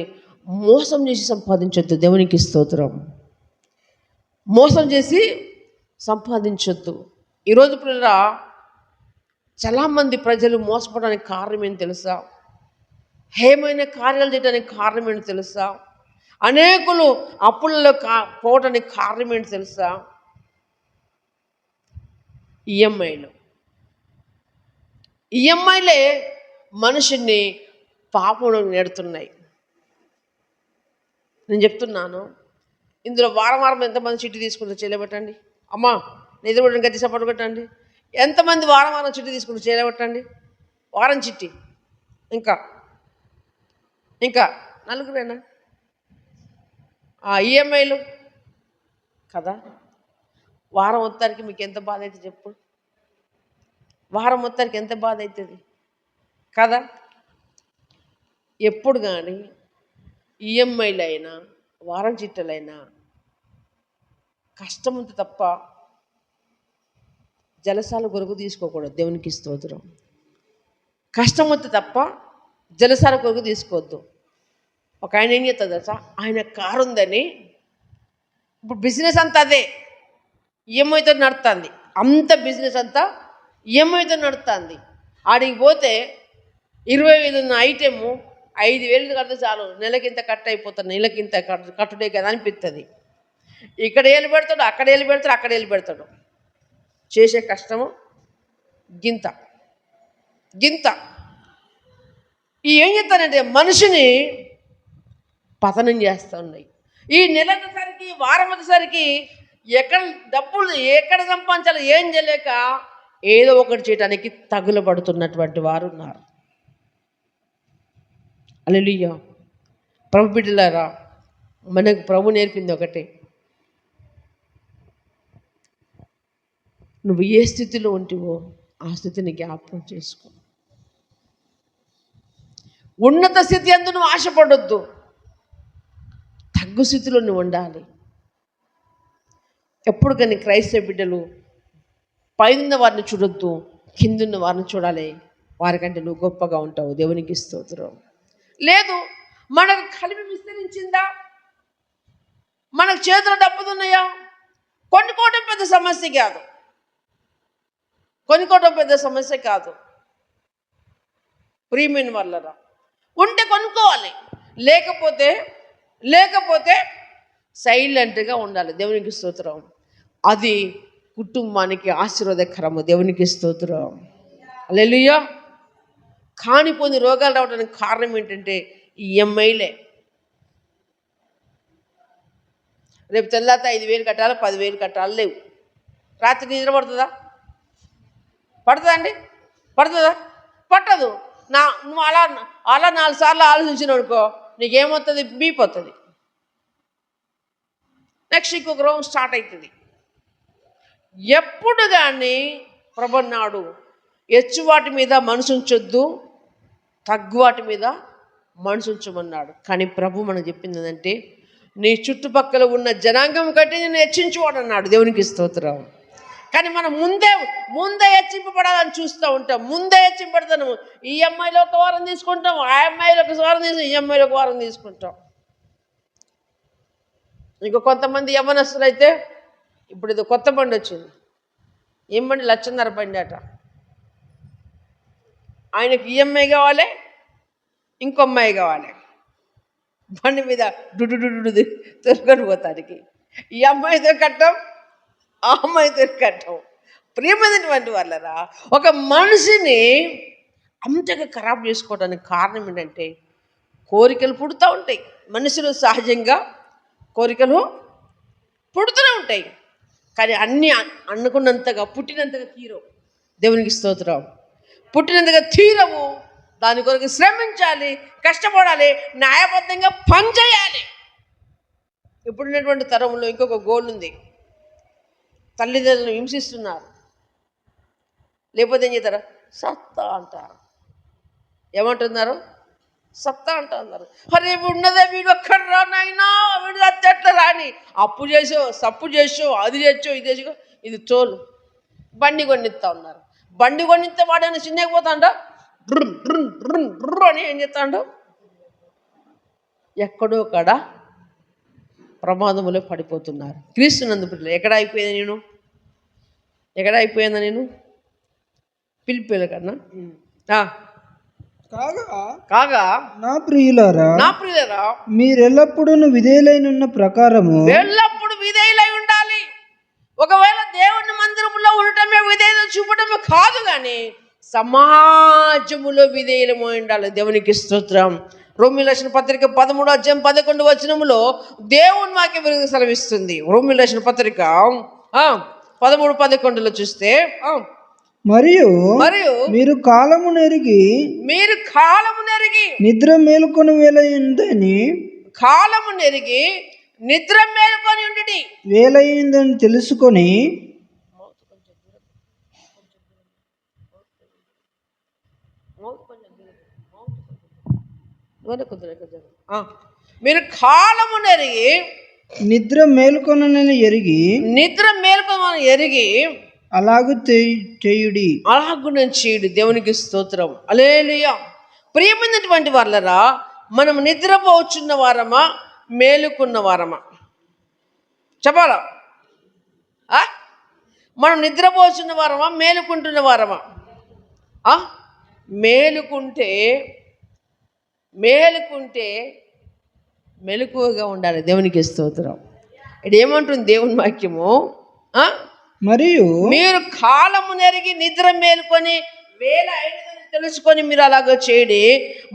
[SPEAKER 1] మోసం చేసి సంపాదించొద్దు. దేవునికి స్తోత్రం. మోసం చేసి సంపాదించొద్దు. ఈరోజు పిల్లల చాలామంది ప్రజలు మోసపోవడానికి కారణం ఏంటి తెలుసా? హేమైన కార్యాలు చేయడానికి కారణం ఏంటి తెలుసా? అనేకులు అప్పులలో పోవడానికి కారణం ఏంటి తెలుసా? ఈఎంఐలే మనుషుల్ని పాపంలో నెడుతున్నాయి. నేను చెప్తున్నాను, ఇందులో వారం ఎంతమంది చిట్టి తీసుకుంటారు చేయలేబట్టండి. అమ్మా నిద్రపడడం గట్టి సపోర్ట్ పెట్టండి. ఎంతమంది వారం చిట్టి తీసుకుంటారు చేయలేబట్టండి. వారం చిట్టి ఇంకా నలుగురేనా? ఈఎంఐలు కదా. వారం మొత్తానికి మీకు ఎంత బాధ అవుతుంది చెప్పు? వారం మొత్తానికి ఎంత బాధ అవుతుంది కదా. ఎప్పుడు కానీ ఈఎంఐలు అయినా వారం చిట్టలైనా కష్టం ఉంది తప్ప జలసాల కొరకు తీసుకోకూడదు. దేవునికి స్తోత్రం. కష్టం ఉంది తప్ప జలసాల కొరకు తీసుకోవద్దు. ఒక ఆయన ఏం చేస్తుంది తెలుసా? ఆయన కారు ఉందని ఇప్పుడు బిజినెస్ అంతా అదే ఈఎంఐతో నడుస్తుంది. అంత బిజినెస్ అంతా ఈఎంఐతో నడుస్తుంది. ఆడికి పోతే 20,000 ఉన్న ఐటెము 5,000 కడితే చాలు, నెలకింత కట్ అయిపోతుంది, నెలకింత కట్టుడే కదా అనిపిస్తుంది. ఇక్కడ ఏళ్ళు పెడతాడు, అక్కడ ఏళ్ళు పెడతాడు. చేసే కష్టము గింత. ఏం చేస్తానంటే మనిషిని పతనం చేస్తూ ఉన్నాయి. ఈ నెలసరికి వారం వచ్చేసరికి డబ్బులు ఎక్కడ సంపాదించాలో ఏం చేయలేక ఏదో ఒకటి చేయడానికి తగులబడుతున్నటువంటి వారు ఉన్నారు. హల్లెలూయా. ప్రభు బిడ్డలారా, మనకు ప్రభు నేర్పింది ఒకటే, నువ్వు ఏ స్థితిలో ఉంటివో ఆ స్థితిని జ్ఞాపకం చేసుకో. ఉన్నత స్థితి అందు నువ్వు ఆశపడొద్దు, తగ్గు స్థితిలో నువ్వు ఉండాలి. ఎప్పుడు కానీ క్రైస్తవ బిడ్డలు పైన వారిని చూడొద్దు, కిందున్న వారిని చూడాలి. వారికంటే నువ్వు గొప్పగా ఉంటావు. దేవునికి స్తోత్రం. లేదు, మనకు కలిపి విస్తరించిందా, మనకు చేతులు డబ్బులున్నాయా, కొనుక్కోవడం పెద్ద సమస్య కాదు. ప్రియమైన వాళ్ళరా, ఉంటే కొనుక్కోవాలి, లేకపోతే సైలెంట్గా ఉండాలి. దేవునికి స్తోత్రం. అది కుటుంబానికి ఆశీర్వాదకరము. దేవునికి స్తోత్రం. హల్లెలూయా. కానిపోని రోగాలు రావడానికి కారణం ఏంటంటే ఈఎంఐలే. రేపు తెల్లారితే 5,000 కట్టాలి, 10,000 కట్టాలి, లేవు. రాత్రి నిద్ర పడుతుందా? పట్టదు. నువ్వు అలా 4 సార్లు ఆలోచించినావు అనుకో, నీకేమవుతుంది? బీపోతుంది. నెక్స్ట్ ఇంకొక రోగం స్టార్ట్ అవుతుంది. ఎప్పుడు కానీ ప్రభున్నాడు, హెచ్చువాటి మీద మనసు ఉంచొద్దు, తగ్గువాటి మీద మనసు ఉంచమన్నాడు. కానీ ప్రభు మనకు చెప్పింది ఏంటంటే, నీ చుట్టుపక్కల ఉన్న జనాంగం కంటే నేను హెచ్చించువాడు అన్నాడు. దేవునికి స్తోత్రం. కానీ మనం ముందే హెచ్చింపబడాలని చూస్తూ ఉంటాం. ముందే హెచ్చింపడతాము. ఈ అమ్మాయిలో ఒక వారం తీసుకుంటాం, ఆ అమ్మాయిలో ఒక వారం తీసుకుంటాం, ఈ అమ్మాయిలో ఒక వారం తీసుకుంటాం. ఇంకో కొంతమంది యవ్వనస్తులు అయితే, ఇప్పుడు ఇది కొత్త బండి వచ్చింది. ఏం బండి? 1,50,000 బండి అట. ఆయనకి ఈఎంఐ కావాలి, ఇంకో అమ్మాయి కావాలి. బండి మీద డుడు తొలుకొని పోతానికి ఈ అమ్మాయితో కట్టం, ఆమెతో కట్టం. ప్రియమైనటువంటి వాళ్ళరా, ఒక మనిషిని అంతగా ఖరాబ్ చేసుకోవడానికి కారణం ఏంటంటే కోరికలు పుడుతూ ఉంటాయి. మనుషులు సహజంగా కోరికలు పుడుతూనే ఉంటాయి, కానీ అన్నీ అనుకున్నంతగా పుట్టినంతగా తీరవు. దేవునికి స్తోత్రం. పుట్టినంతగా తీరవు. దాని కొరకు శ్రమించాలి, కష్టపడాలి, న్యాయబద్ధంగా పనిచేయాలి. ఇప్పుడున్నటువంటి తరంలో ఇంకొక గోల్ ఉంది. తల్లిదండ్రులను హింసిస్తున్నారు, లేకపోతే ఏం చేస్తారా, సత్తా అంటారు. ఏమంటున్నారు? సత్తా అంటున్నారు. అరే ఉన్నదే వీడు ఒక్కడ రానైనా, వీడు అట్లా రాని, అప్పు చేసో సప్పు చేసో అది చేసో ఇది చేసో, ఇది చోలు బండి కొనిస్తా ఉన్నారు. బండి కొనిస్తే వాడైనా చిన్నకపోతాండ అని ఏం చేస్తాడు, ఎక్కడో కాడ ప్రమాదములో పడిపోతున్నారు. క్రీస్తునందు పిల్లలు ఎక్కడ అయిపోయిందా నేను పిలిపిల్ల కన్నా కాగా
[SPEAKER 2] నా ప్రియులారా మీరెల్లప్పుడూ విధేయులైన ప్రకారము
[SPEAKER 1] ఎల్లప్పుడు విధేయులై ఉండాలి. ఒకవేళ దేవుని మందిరములో ఉండటమే విధేయత చూపటమే కాదు, కానీ సమాజములో విధేయులమై ఉండాలి. దేవునికి స్తోత్రం. రోమీయులకు రాసిన పత్రిక 13:11 దేవుని వాక్యం సెలవిస్తుంది. రోమీయులకు రాసిన పత్రిక 13:11 చూస్తే,
[SPEAKER 2] మరియు మీరు కాలము నెరిగి నిద్ర మేలుకొని వేలయిందని తెలుసుకొని
[SPEAKER 1] మీరు కాలము నెరిగి
[SPEAKER 2] నిద్ర మేలుకొనని ఎరిగి అలాగూ చేయుడి.
[SPEAKER 1] దేవునికి స్తోత్రం. హల్లెలూయా. ప్రియమైనటువంటి వాళ్ళరా, మనం నిద్రపోచున్న వారమా మేలుకున్న వారమా చెప్పాలా? మనం నిద్రపోచున్న వారమా మేలుకుంటున్న వారమా? మేలుకుంటే మెలకువగా ఉండాలి. దేవునికి స్తోత్రం. ఇది ఏమంటుంది దేవుని వాక్యము?
[SPEAKER 2] మరియు
[SPEAKER 1] మీరు కాలము నెరిగి నిద్ర మేలుకొని వేళ అయినదని తెలుసుకొని మీరు అలాగ చేయండి.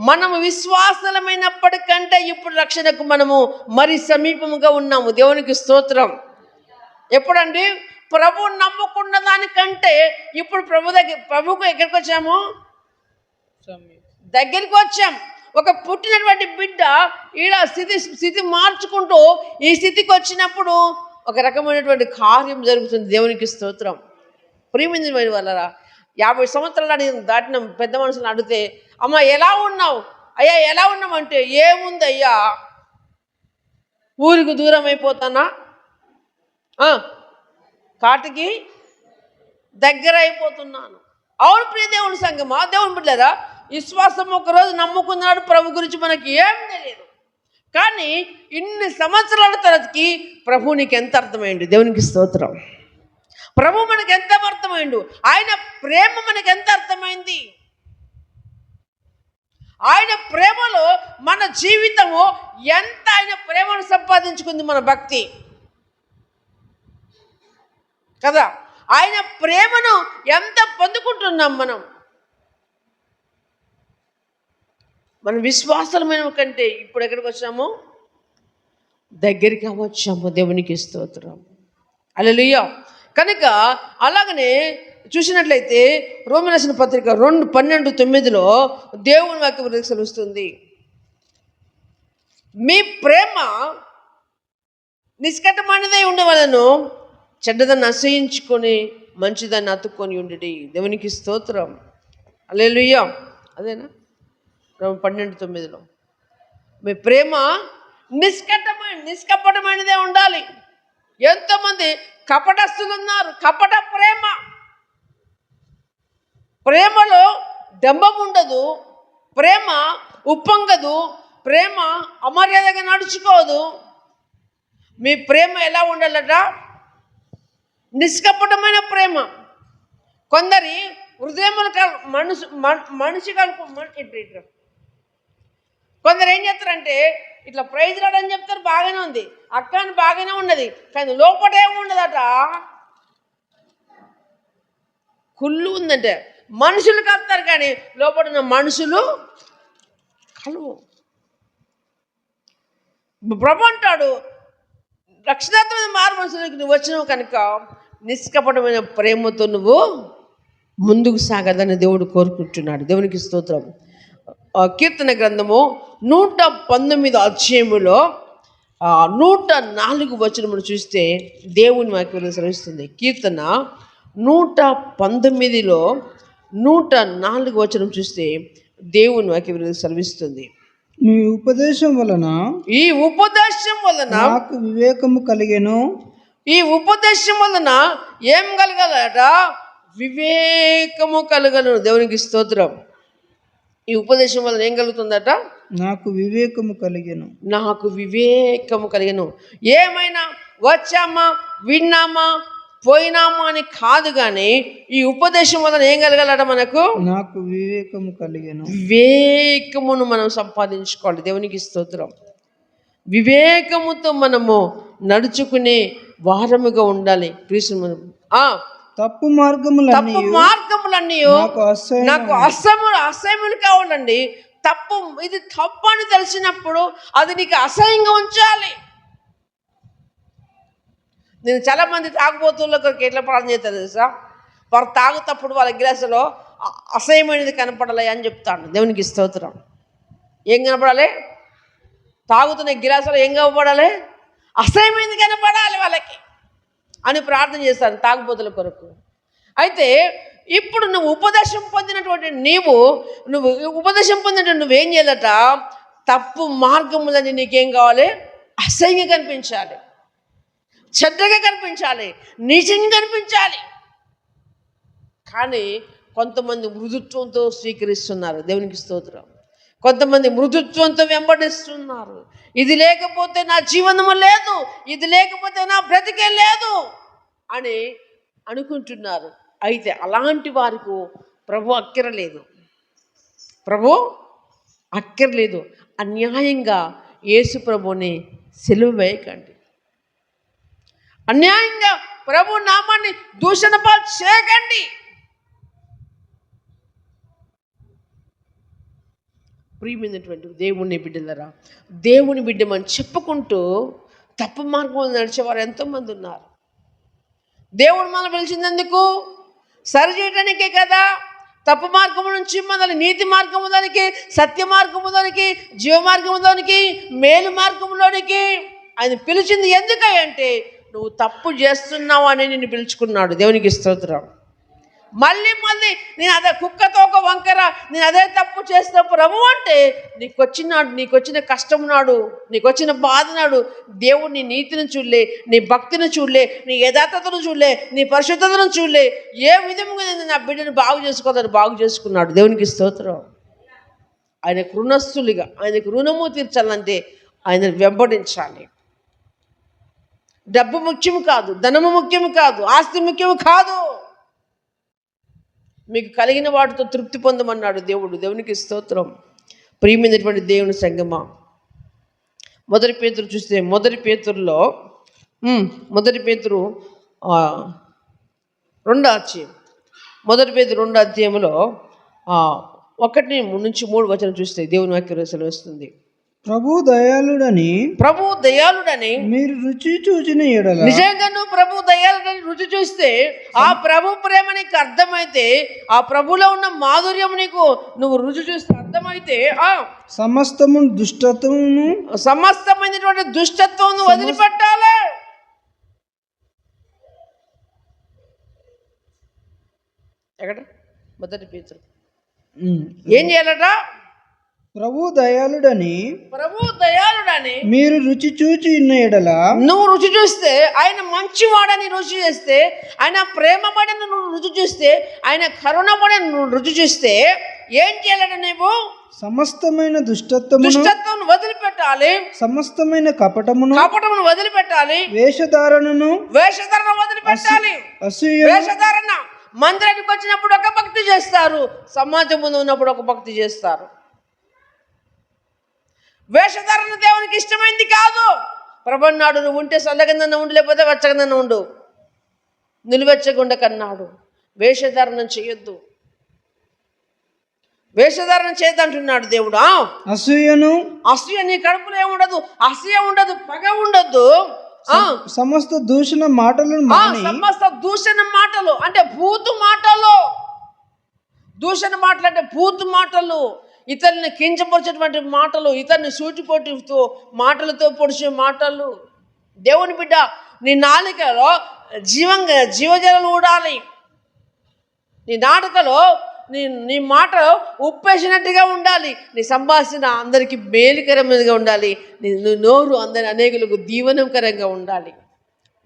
[SPEAKER 1] మనము విశ్వాసమైనప్పటికంటే ఇప్పుడు రక్షణకు మనము మరి సమీపముగా ఉన్నాము. దేవునికి స్తోత్రం. ఎప్పుడండి? ప్రభు నమ్ముకున్న దానికంటే ఇప్పుడు ప్రభుకు ఎక్కడికి వచ్చాము? దగ్గరికి వచ్చాం. ఒక పుట్టినటువంటి బిడ్డ ఈడ స్థితి మార్చుకుంటూ ఈ స్థితికి వచ్చినప్పుడు ఒక రకమైనటువంటి కార్యం జరుగుతుంది. దేవునికి స్తోత్రం. ప్రియమైన వాళ్ళరా, 50 సంవత్సరాలు దాటిన పెద్ద మనుషులను అడిగితే, అమ్మ ఎలా ఉన్నావు? అయ్యా ఎలా ఉన్నామంటే, ఏముందయ్యా ఊరికి దూరం అయిపోతానా, కాటికి దగ్గర అయిపోతున్నాను. అవును ప్రియ దేవుని సంగమా, దేవుని బిడ్డలారా, విశ్వాసం ఒకరోజు నమ్ముకున్నాడు. ప్రభు గురించి మనకి ఏం తెలియదు, కానీ ఇన్ని సంవత్సరాల తర్వాతకి ప్రభు నీకు ఎంత అర్థమైంది? దేవునికి స్తోత్రం. ప్రభు మనకి ఎంత అర్థమైండు? ఆయన ప్రేమ మనకి ఎంత అర్థమైంది? ఆయన ప్రేమలో మన జీవితము ఎంత, ఆయన ప్రేమను సంపాదించుకుంది మన భక్తి కదా. ఆయన ప్రేమను ఎంత పొందుకుంటున్నాం మన విశ్వాసమైన కంటే ఇప్పుడు ఎక్కడికి వచ్చాము? దగ్గరికి వచ్చాము. దేవునికి స్తోత్రం. హల్లెలూయా. కనుక అలాగనే చూసినట్లయితే రోమీయులకు రాసిన పత్రిక 2:12 దేవుని వాక్యం సెలవుస్తుంది. మీ ప్రేమ నిష్కటమైనదై ఉండవలను, చెడ్డదాన్ని అసహించుకొని మంచిదాన్ని అతుక్కొని ఉండి. దేవునికి స్తోత్రం. హల్లెలూయా. అదేనా 12:9 మీ ప్రేమ నిష్కపటమైనదే ఉండాలి. ఎంతోమంది కపటస్తులు ఉన్నారు. కపట ప్రేమలో డంబం ఉండదు, ప్రేమ ఉప్పొంగదు, ప్రేమ అమర్యాదగా నడుచుకోదు. మీ ప్రేమ ఎలా ఉండాలట? నిష్కపటమైన ప్రేమ. కొందరి హృదయములు మనిషి కలుపు కొందరు ఏం చేస్తారంటే ఇట్లా ప్రైజ్ రాడని చెప్తారు, బాగానే ఉంది, అక్క అని బాగానే ఉన్నది, కానీ లోపట ఏముండదట, కుళ్ళు ఉందంటే మనుషులు కలుపుతారు, కానీ లోపల ఉన్న మనుషులు కలువు. ప్రభు అంటాడు, రక్షణాత్మక మారు మనసులోకి నువ్వు వచ్చినావు కనుక నిష్కపటమైన ప్రేమతో నువ్వు ముందుకు సాగదని దేవుడు కోరుకుంటున్నాడు. దేవునికి స్తోత్రం. కీర్తన గ్రంథము 119 అధ్యాయములో 104 వచనమును చూస్తే దేవుని వాక్యం సెలవిస్తుంది. కీర్తన 119లో 104 వచనం చూస్తే దేవుని వాక్యం సెలవిస్తుంది.
[SPEAKER 2] ఈ ఉపదేశం వలన నాకు వివేకము కలిగెను.
[SPEAKER 1] ఈ ఉపదేశం వలన ఏం కలగాలట? వివేకము కలగను. దేవునికి స్తోత్రం. ఈ ఉపదేశం వలన ఏం కలుగుతుందట?
[SPEAKER 2] నాకు వివేకము కలిగెను.
[SPEAKER 1] నాకు వివేకము కలిగెను. ఏమైనా వచ్చామా, విన్నామా, పోయినామా అని కాదు, కానీ ఈ ఉపదేశం వలన ఏం కలగాలట? మనకు
[SPEAKER 2] నాకు వివేకము కలిగెను.
[SPEAKER 1] వివేకమును మనం సంపాదించుకోవాలి. దేవునికి స్తోత్రం. వివేకముతో మనము నడుచుకునే వారముగా ఉండాలి. తప్పు మార్గములన్నీ నాకు అసహ్యములు కావాలండి. తప్పు, ఇది తప్పు అని తెలిసినప్పుడు అది నీకు అసహ్యంగా ఉంచాలి. నేను చాలా మంది తాగుబోతులకు ఎట్లా ప్రార్థన చేస్తారు తెలుసా? వారు తాగుతప్పుడు వాళ్ళ గ్లాసులో అసహ్యమైనది కనపడాలి అని చెప్తాను. దేవునికి స్తోత్రం. ఏం కనపడాలి? తాగుతున్న గ్లాసులో ఏం కనపడాలి? అసహ్యమైనది కనపడాలి వాళ్ళకి అని ప్రార్థన చేస్తాను తాగుబోతుల కొరకు. అయితే ఇప్పుడు నువ్వు ఉపదేశం పొందినటువంటి ఉపదేశం పొందినటువంటి నువ్వేం చేయాలట? తప్పు మార్గములని నీకేం కావాలి? అసహ్యంగా కనిపించాలి, చెడ్డగా కనిపించాలి, నీచంగా కనిపించాలి. కానీ కొంతమంది మృదుత్వంతో స్వీకరిస్తున్నారు. దేవునికి స్తోత్రం. కొంతమంది మృదుత్వంతో వెంబడిస్తున్నారు. ఇది లేకపోతే నా జీవనము లేదు, ఇది లేకపోతే నా బ్రతికే లేదు అని అనుకుంటున్నారు. అయితే అలాంటి వారికి ప్రభు అక్కర్లేదు. అన్యాయంగా యేసు ప్రభుని సిలువ వేయకండి. అన్యాయంగా ప్రభు నామాన్ని దూషణ పాలు చేయకండి. ప్రియమైనటువంటి దేవుని బిడ్డలరా, దేవుని బిడ్డమని చెప్పుకుంటూ తప్పు మార్గంలో నడిచేవారు ఎంతోమంది ఉన్నారు. దేవుడు మనం పిలిచినందుకు సరి చేయడానికే కదా. తప్పు మార్గము నుంచి మనల్ని నీతి మార్గములోనికి, సత్య మార్గములోనికి, జీవ మార్గములోనికి, మేలు మార్గంలోనికి ఆయన పిలిచింది. ఎందుకంటే నువ్వు తప్పు చేస్తున్నావు అని నిన్ను పిలుచుకున్నాడు. దేవునికి స్తోత్రం. మళ్ళీ నేను అదే కుక్కతో ఒక వంకర, నేను అదే తప్పు చేస్తా ప్రభు అంటే నీకు వచ్చిన కష్టం నాడు, నీకు వచ్చిన బాధ నాడు దేవుడు నీ నీతిని చూడలే, నీ భక్తిని చూడలే, నీ యథార్థతను చూడలే, నీ పరిశుద్ధతను చూడలే. ఏ విధంగా నేను నా బిడ్డను బాగు చేసుకున్నాడు. దేవునికి స్తోత్రం. ఆయనకు రుణస్తులుగా, ఆయనకు రుణము తీర్చాలంటే ఆయన వెంబడించాలి. డబ్బు ముఖ్యం కాదు, ధనము ముఖ్యం కాదు, ఆస్తి ముఖ్యం కాదు. మీకు కలిగిన వాటితో తృప్తి పొందమన్నాడు దేవుడు. దేవునికి స్తోత్రం. ప్రియమైనటువంటి దేవుని సంగమా, మొదటి పేతురు చూస్తే మొదటి పేతురు 2 అధ్యాయంలో 1-3 వచనం చూస్తే దేవుని వాక్యం సెలవిస్తుంది.
[SPEAKER 2] ప్రభు దయాళుడని మీరు రుచి చూచిన ఎడల,
[SPEAKER 1] నిజంగా నువ్వు ప్రభు దయాళుడని రుచి చూస్తే, ఆ ప్రభు ప్రేమ నీకు అర్థమైతే, ఆ ప్రభులో ఉన్న మాధుర్యం నీకు నువ్వు రుచి చూస్తే అర్థమైతే, సమస్తమైనటువంటి దుష్టత్వం వదిలిపెట్టాలి. ఎక్కడ? మొదటి పేతురు ఏం చేయాలట?
[SPEAKER 2] ప్రభు దయాళుడని
[SPEAKER 1] మీరు
[SPEAKER 2] రుచి చూచి ఉన్న ఎడల,
[SPEAKER 1] నువ్వు రుచి చూస్తే, ఆయన మంచివాడని రుచి చేస్తే, ఆయన ప్రేమపడని నువ్వు రుచి చూస్తే, ఆయన కరుణపడని నువ్వు రుచి చూస్తే ఏం చేయాలట? నువ్వు
[SPEAKER 2] సమస్తమైన దుష్టత్వం
[SPEAKER 1] వదిలిపెట్టాలి,
[SPEAKER 2] సమస్తమైన కపటమును
[SPEAKER 1] వదిలిపెట్టాలి,
[SPEAKER 2] వేషధారణను
[SPEAKER 1] వదిలిపెట్టాలి. వేషధారణ మందిరానికి వచ్చినప్పుడు ఒక భక్తి చేస్తారు, సమాజం ముందు ఉన్నప్పుడు ఒక భక్తి చేస్తారు. వేషధారణ దేవునికి ఇష్టమైంది కాదు. ప్రభన్నాడు, నువ్వు ఉంటే చల్లగందన్న ఉండు, లేకపోతే వెచ్చగందన్న ఉండు, నిలువెచ్చగుండ కన్నాడు. వేషధారణ చేయొద్దు, వేషధారణ చేయొద్దంటున్నాడు దేవుడు.
[SPEAKER 2] అసూయను,
[SPEAKER 1] అసూయ నీ కడుపులో ఏముండదు, అసూయ ఉండదు, పగ ఉండదు.
[SPEAKER 2] సమస్త దూషణ మాటలను మాని,
[SPEAKER 1] సమస్త దూషణ మాటలు అంటే భూతు మాటలు. దూషణ మాటలు అంటే భూతు మాటలు, ఇతరుని కించపరిచేటువంటి మాటలు, ఇతరుని సూటిపోటుతో మాటలతో పొడిచే మాటలు. దేవుని బిడ్డ, నీ నాలుకలో జీవజలం ఊడాలి. నీ నాటకలో నీ మాట ఉప్పేసినట్టుగా ఉండాలి. నీ సంభాషణ అందరికీ మేలుకరమైనదిగా ఉండాలి. నీ నోరు అనేకులకు దీవెనకరంగా ఉండాలి.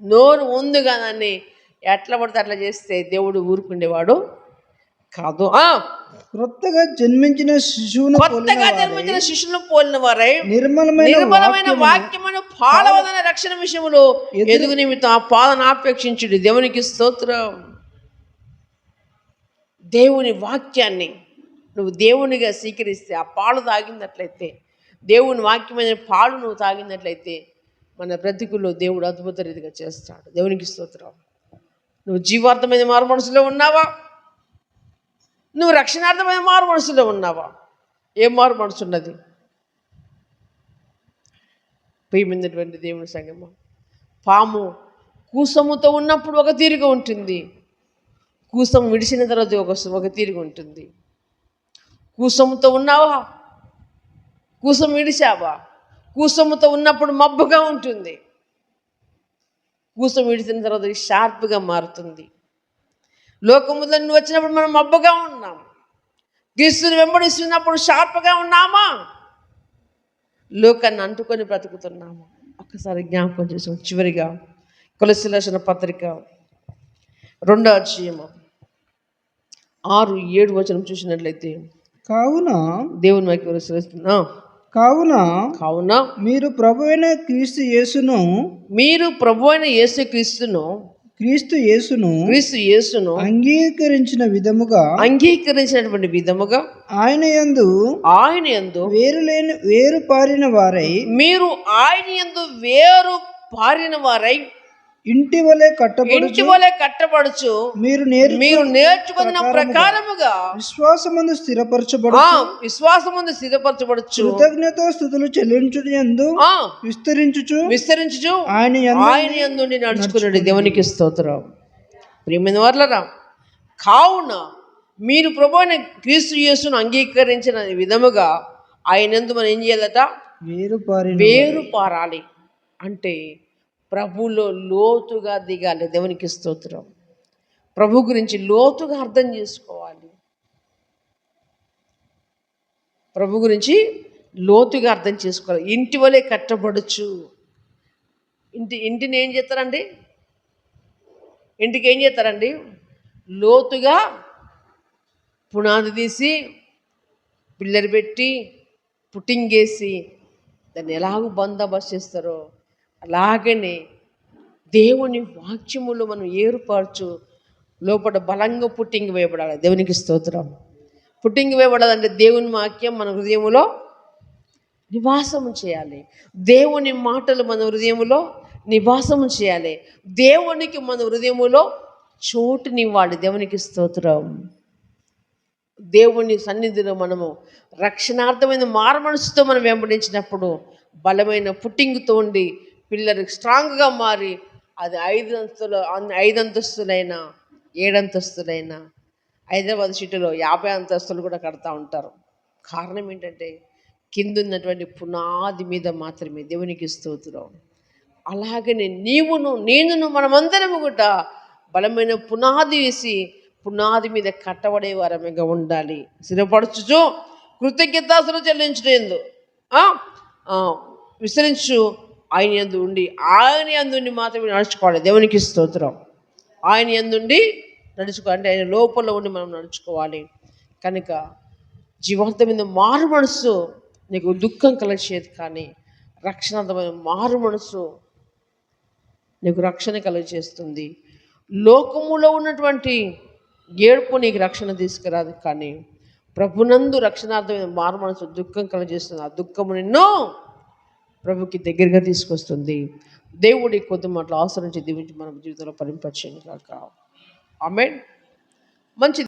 [SPEAKER 1] నోరు ఉందిగా దాన్ని ఎట్లా పడితే అట్లా చేస్తే దేవుడు ఊరుకుండేవాడు కాదు.
[SPEAKER 2] కొత్తగా జన్మించిన
[SPEAKER 1] శిశువును పోలిన వారై నిర్మలమైన వాక్యమును పాలవదన రక్షణ విషయంలో ఎదుగు నిమిత్తం ఆ పాలన ఆపేక్షించుడు. దేవునికి స్తోత్రం. దేవుని వాక్యాన్ని నువ్వు దేవునిగా స్వీకరిస్తే, ఆ పాలు తాగినట్లయితే, దేవుని వాక్యమైన పాలు నువ్వు తాగినట్లయితే మన బ్రతుకుల్లో దేవుడు అద్భుత రీతిగా చేస్తాడు. దేవునికి స్తోత్రం. నువ్వు జీవార్థమైన మారు మనసులో ఉన్నావా? నువ్వు రక్షణార్థమైన మారు మనసులో ఉన్నావా? ఏం మారు మనసు ఉన్నది? ప్రియమైనటువంటి దేవుని సంగమం, పాము కూసముతో ఉన్నప్పుడు ఒక తీరుగా ఉంటుంది, కూసం విడిచిన తర్వాత ఒక తీరుగా ఉంటుంది. కూసముతో ఉన్నావా? కూసం విడిచావా? కూసముతో ఉన్నప్పుడు మబ్బుగా ఉంటుంది, కూసం విడిచిన తర్వాత షార్ప్గా మారుతుంది. లోకములో నువ్వు వచ్చినప్పుడు మనం మబ్బుగా ఉన్నాం, క్రీస్తుని వెంబడిస్తున్నప్పుడు షార్ప్గా ఉన్నామా? లోకాన్ని అంటుకొని బ్రతుకుతున్నాము. ఒక్కసారి జ్ఞాపకం చేసాం. చివరిగా కొలస్సీయుల రాసిన పత్రిక 2వ అధ్యాయము 6-7 వచనం చూసినట్లయితే,
[SPEAKER 2] కావున
[SPEAKER 1] దేవుని వాక్యం శ్రేస్తున్నా,
[SPEAKER 2] కావున మీరు ప్రభువైన యేసుక్రీస్తును అంగీకరించినటువంటి విధముగా ఆయన యందు వేరు పారిన వారై ఇంటి వలె కట్టబడుచు మీరు నేర్చుకున్న ప్రకారముగా విశ్వాసమందు స్థిరపరచబడుచు కృతజ్ఞతాస్తుతులు చెల్లించుటయందు విస్తరించుచు ఆయన యందు నడుచుకున్నాడు. దేవునికి స్తోత్రం. ప్రియమైన వారలారా, కావున మీరు ప్రభువైన క్రీస్తు యేసును అంగీకరించిన విధముగా ఆయన యందు మనం ఏం చేయాలట? వేరు పారాలి. అంటే ప్రభులో లోతుగా దిగాలి. దేవునికి స్తోత్రం. ప్రభు గురించి లోతుగా అర్థం చేసుకోవాలి. ప్రభు గురించి లోతుగా అర్థం చేసుకోవాలి. ఇంటి వలె కట్టబడచ్చు. ఇంటిని ఏం చేస్తారండి? ఇంటికి ఏం చేస్తారండి? లోతుగా పునాది తీసి, పిల్లలు పెట్టి, పుట్టింగ్ వేసి దాన్ని ఎలాగో బందోబస్తు చేస్తారో అలాగనే దేవుని వాక్యములో మనం ఏర్పరచు లోపల బలంగా పుట్టింగ్ వేయబడాలి. దేవునికి స్తోత్రం. పుట్టింగ్ వేయబడాలంటే దేవుని వాక్యం మన హృదయములో నివాసము చేయాలి. దేవుని మాటలు మన హృదయములో నివాసము చేయాలి. దేవునికి మన హృదయములో చోటునివ్వాలి. దేవునికి స్తోత్రం. దేవుని సన్నిధిలో మనము రక్షణార్థమైన మారు మనసుతో మనం వెంబడించినప్పుడు బలమైన పుట్టింగ్తో ఉండి పిల్లలు స్ట్రాంగ్గా మారి అది 5 అంతస్తులైనా 7 అంతస్తులైనా హైదరాబాద్ సిటీలో 50 అంతస్తులు కూడా కడతా ఉంటారు. కారణం ఏంటంటే కింద ఉన్నటువంటి పునాది మీద మాత్రమే. దేవునికి స్తోత్రం. అలాగనే నేనును మనమందరము కూడా బలమైన పునాది వేసి పునాది మీద కట్టబడే వారముగా ఉండాలి. స్థిరపరచుచు కృతజ్ఞతాస్తుతులు చెల్లించుటయందు విస్తరించు ఆయన యందు ఉండి ఆయన యందు మాత్రమే నడుచుకోవాలి. దేవునికి స్తోత్రం. ఆయన యందు నడుచుకోవాలి అంటే ఆయన లోపల ఉండి మనం నడుచుకోవాలి. కనుక జీవార్థమైన మారు మనసు నీకు దుఃఖం కలిగేది, కానీ రక్షణార్థమైన మారు మనసు నీకు రక్షణ కలుగజేస్తుంది. లోకములో ఉన్నటువంటి ఏడుపు నీకు రక్షణ తీసుకురాదు, కానీ ప్రభునందు రక్షణార్థమైన మారు మనసు దుఃఖం కలుగజేస్తుంది. ఆ దుఃఖము నిన్ను ప్రభుకి దగ్గరగా తీసుకొస్తుంది. దేవుడి కొద్ది మాటలు ఆశ్రయించి దీవించి మన జీవితంలో పరిపరిచయం కాక. ఆమేన్.
[SPEAKER 1] మంచి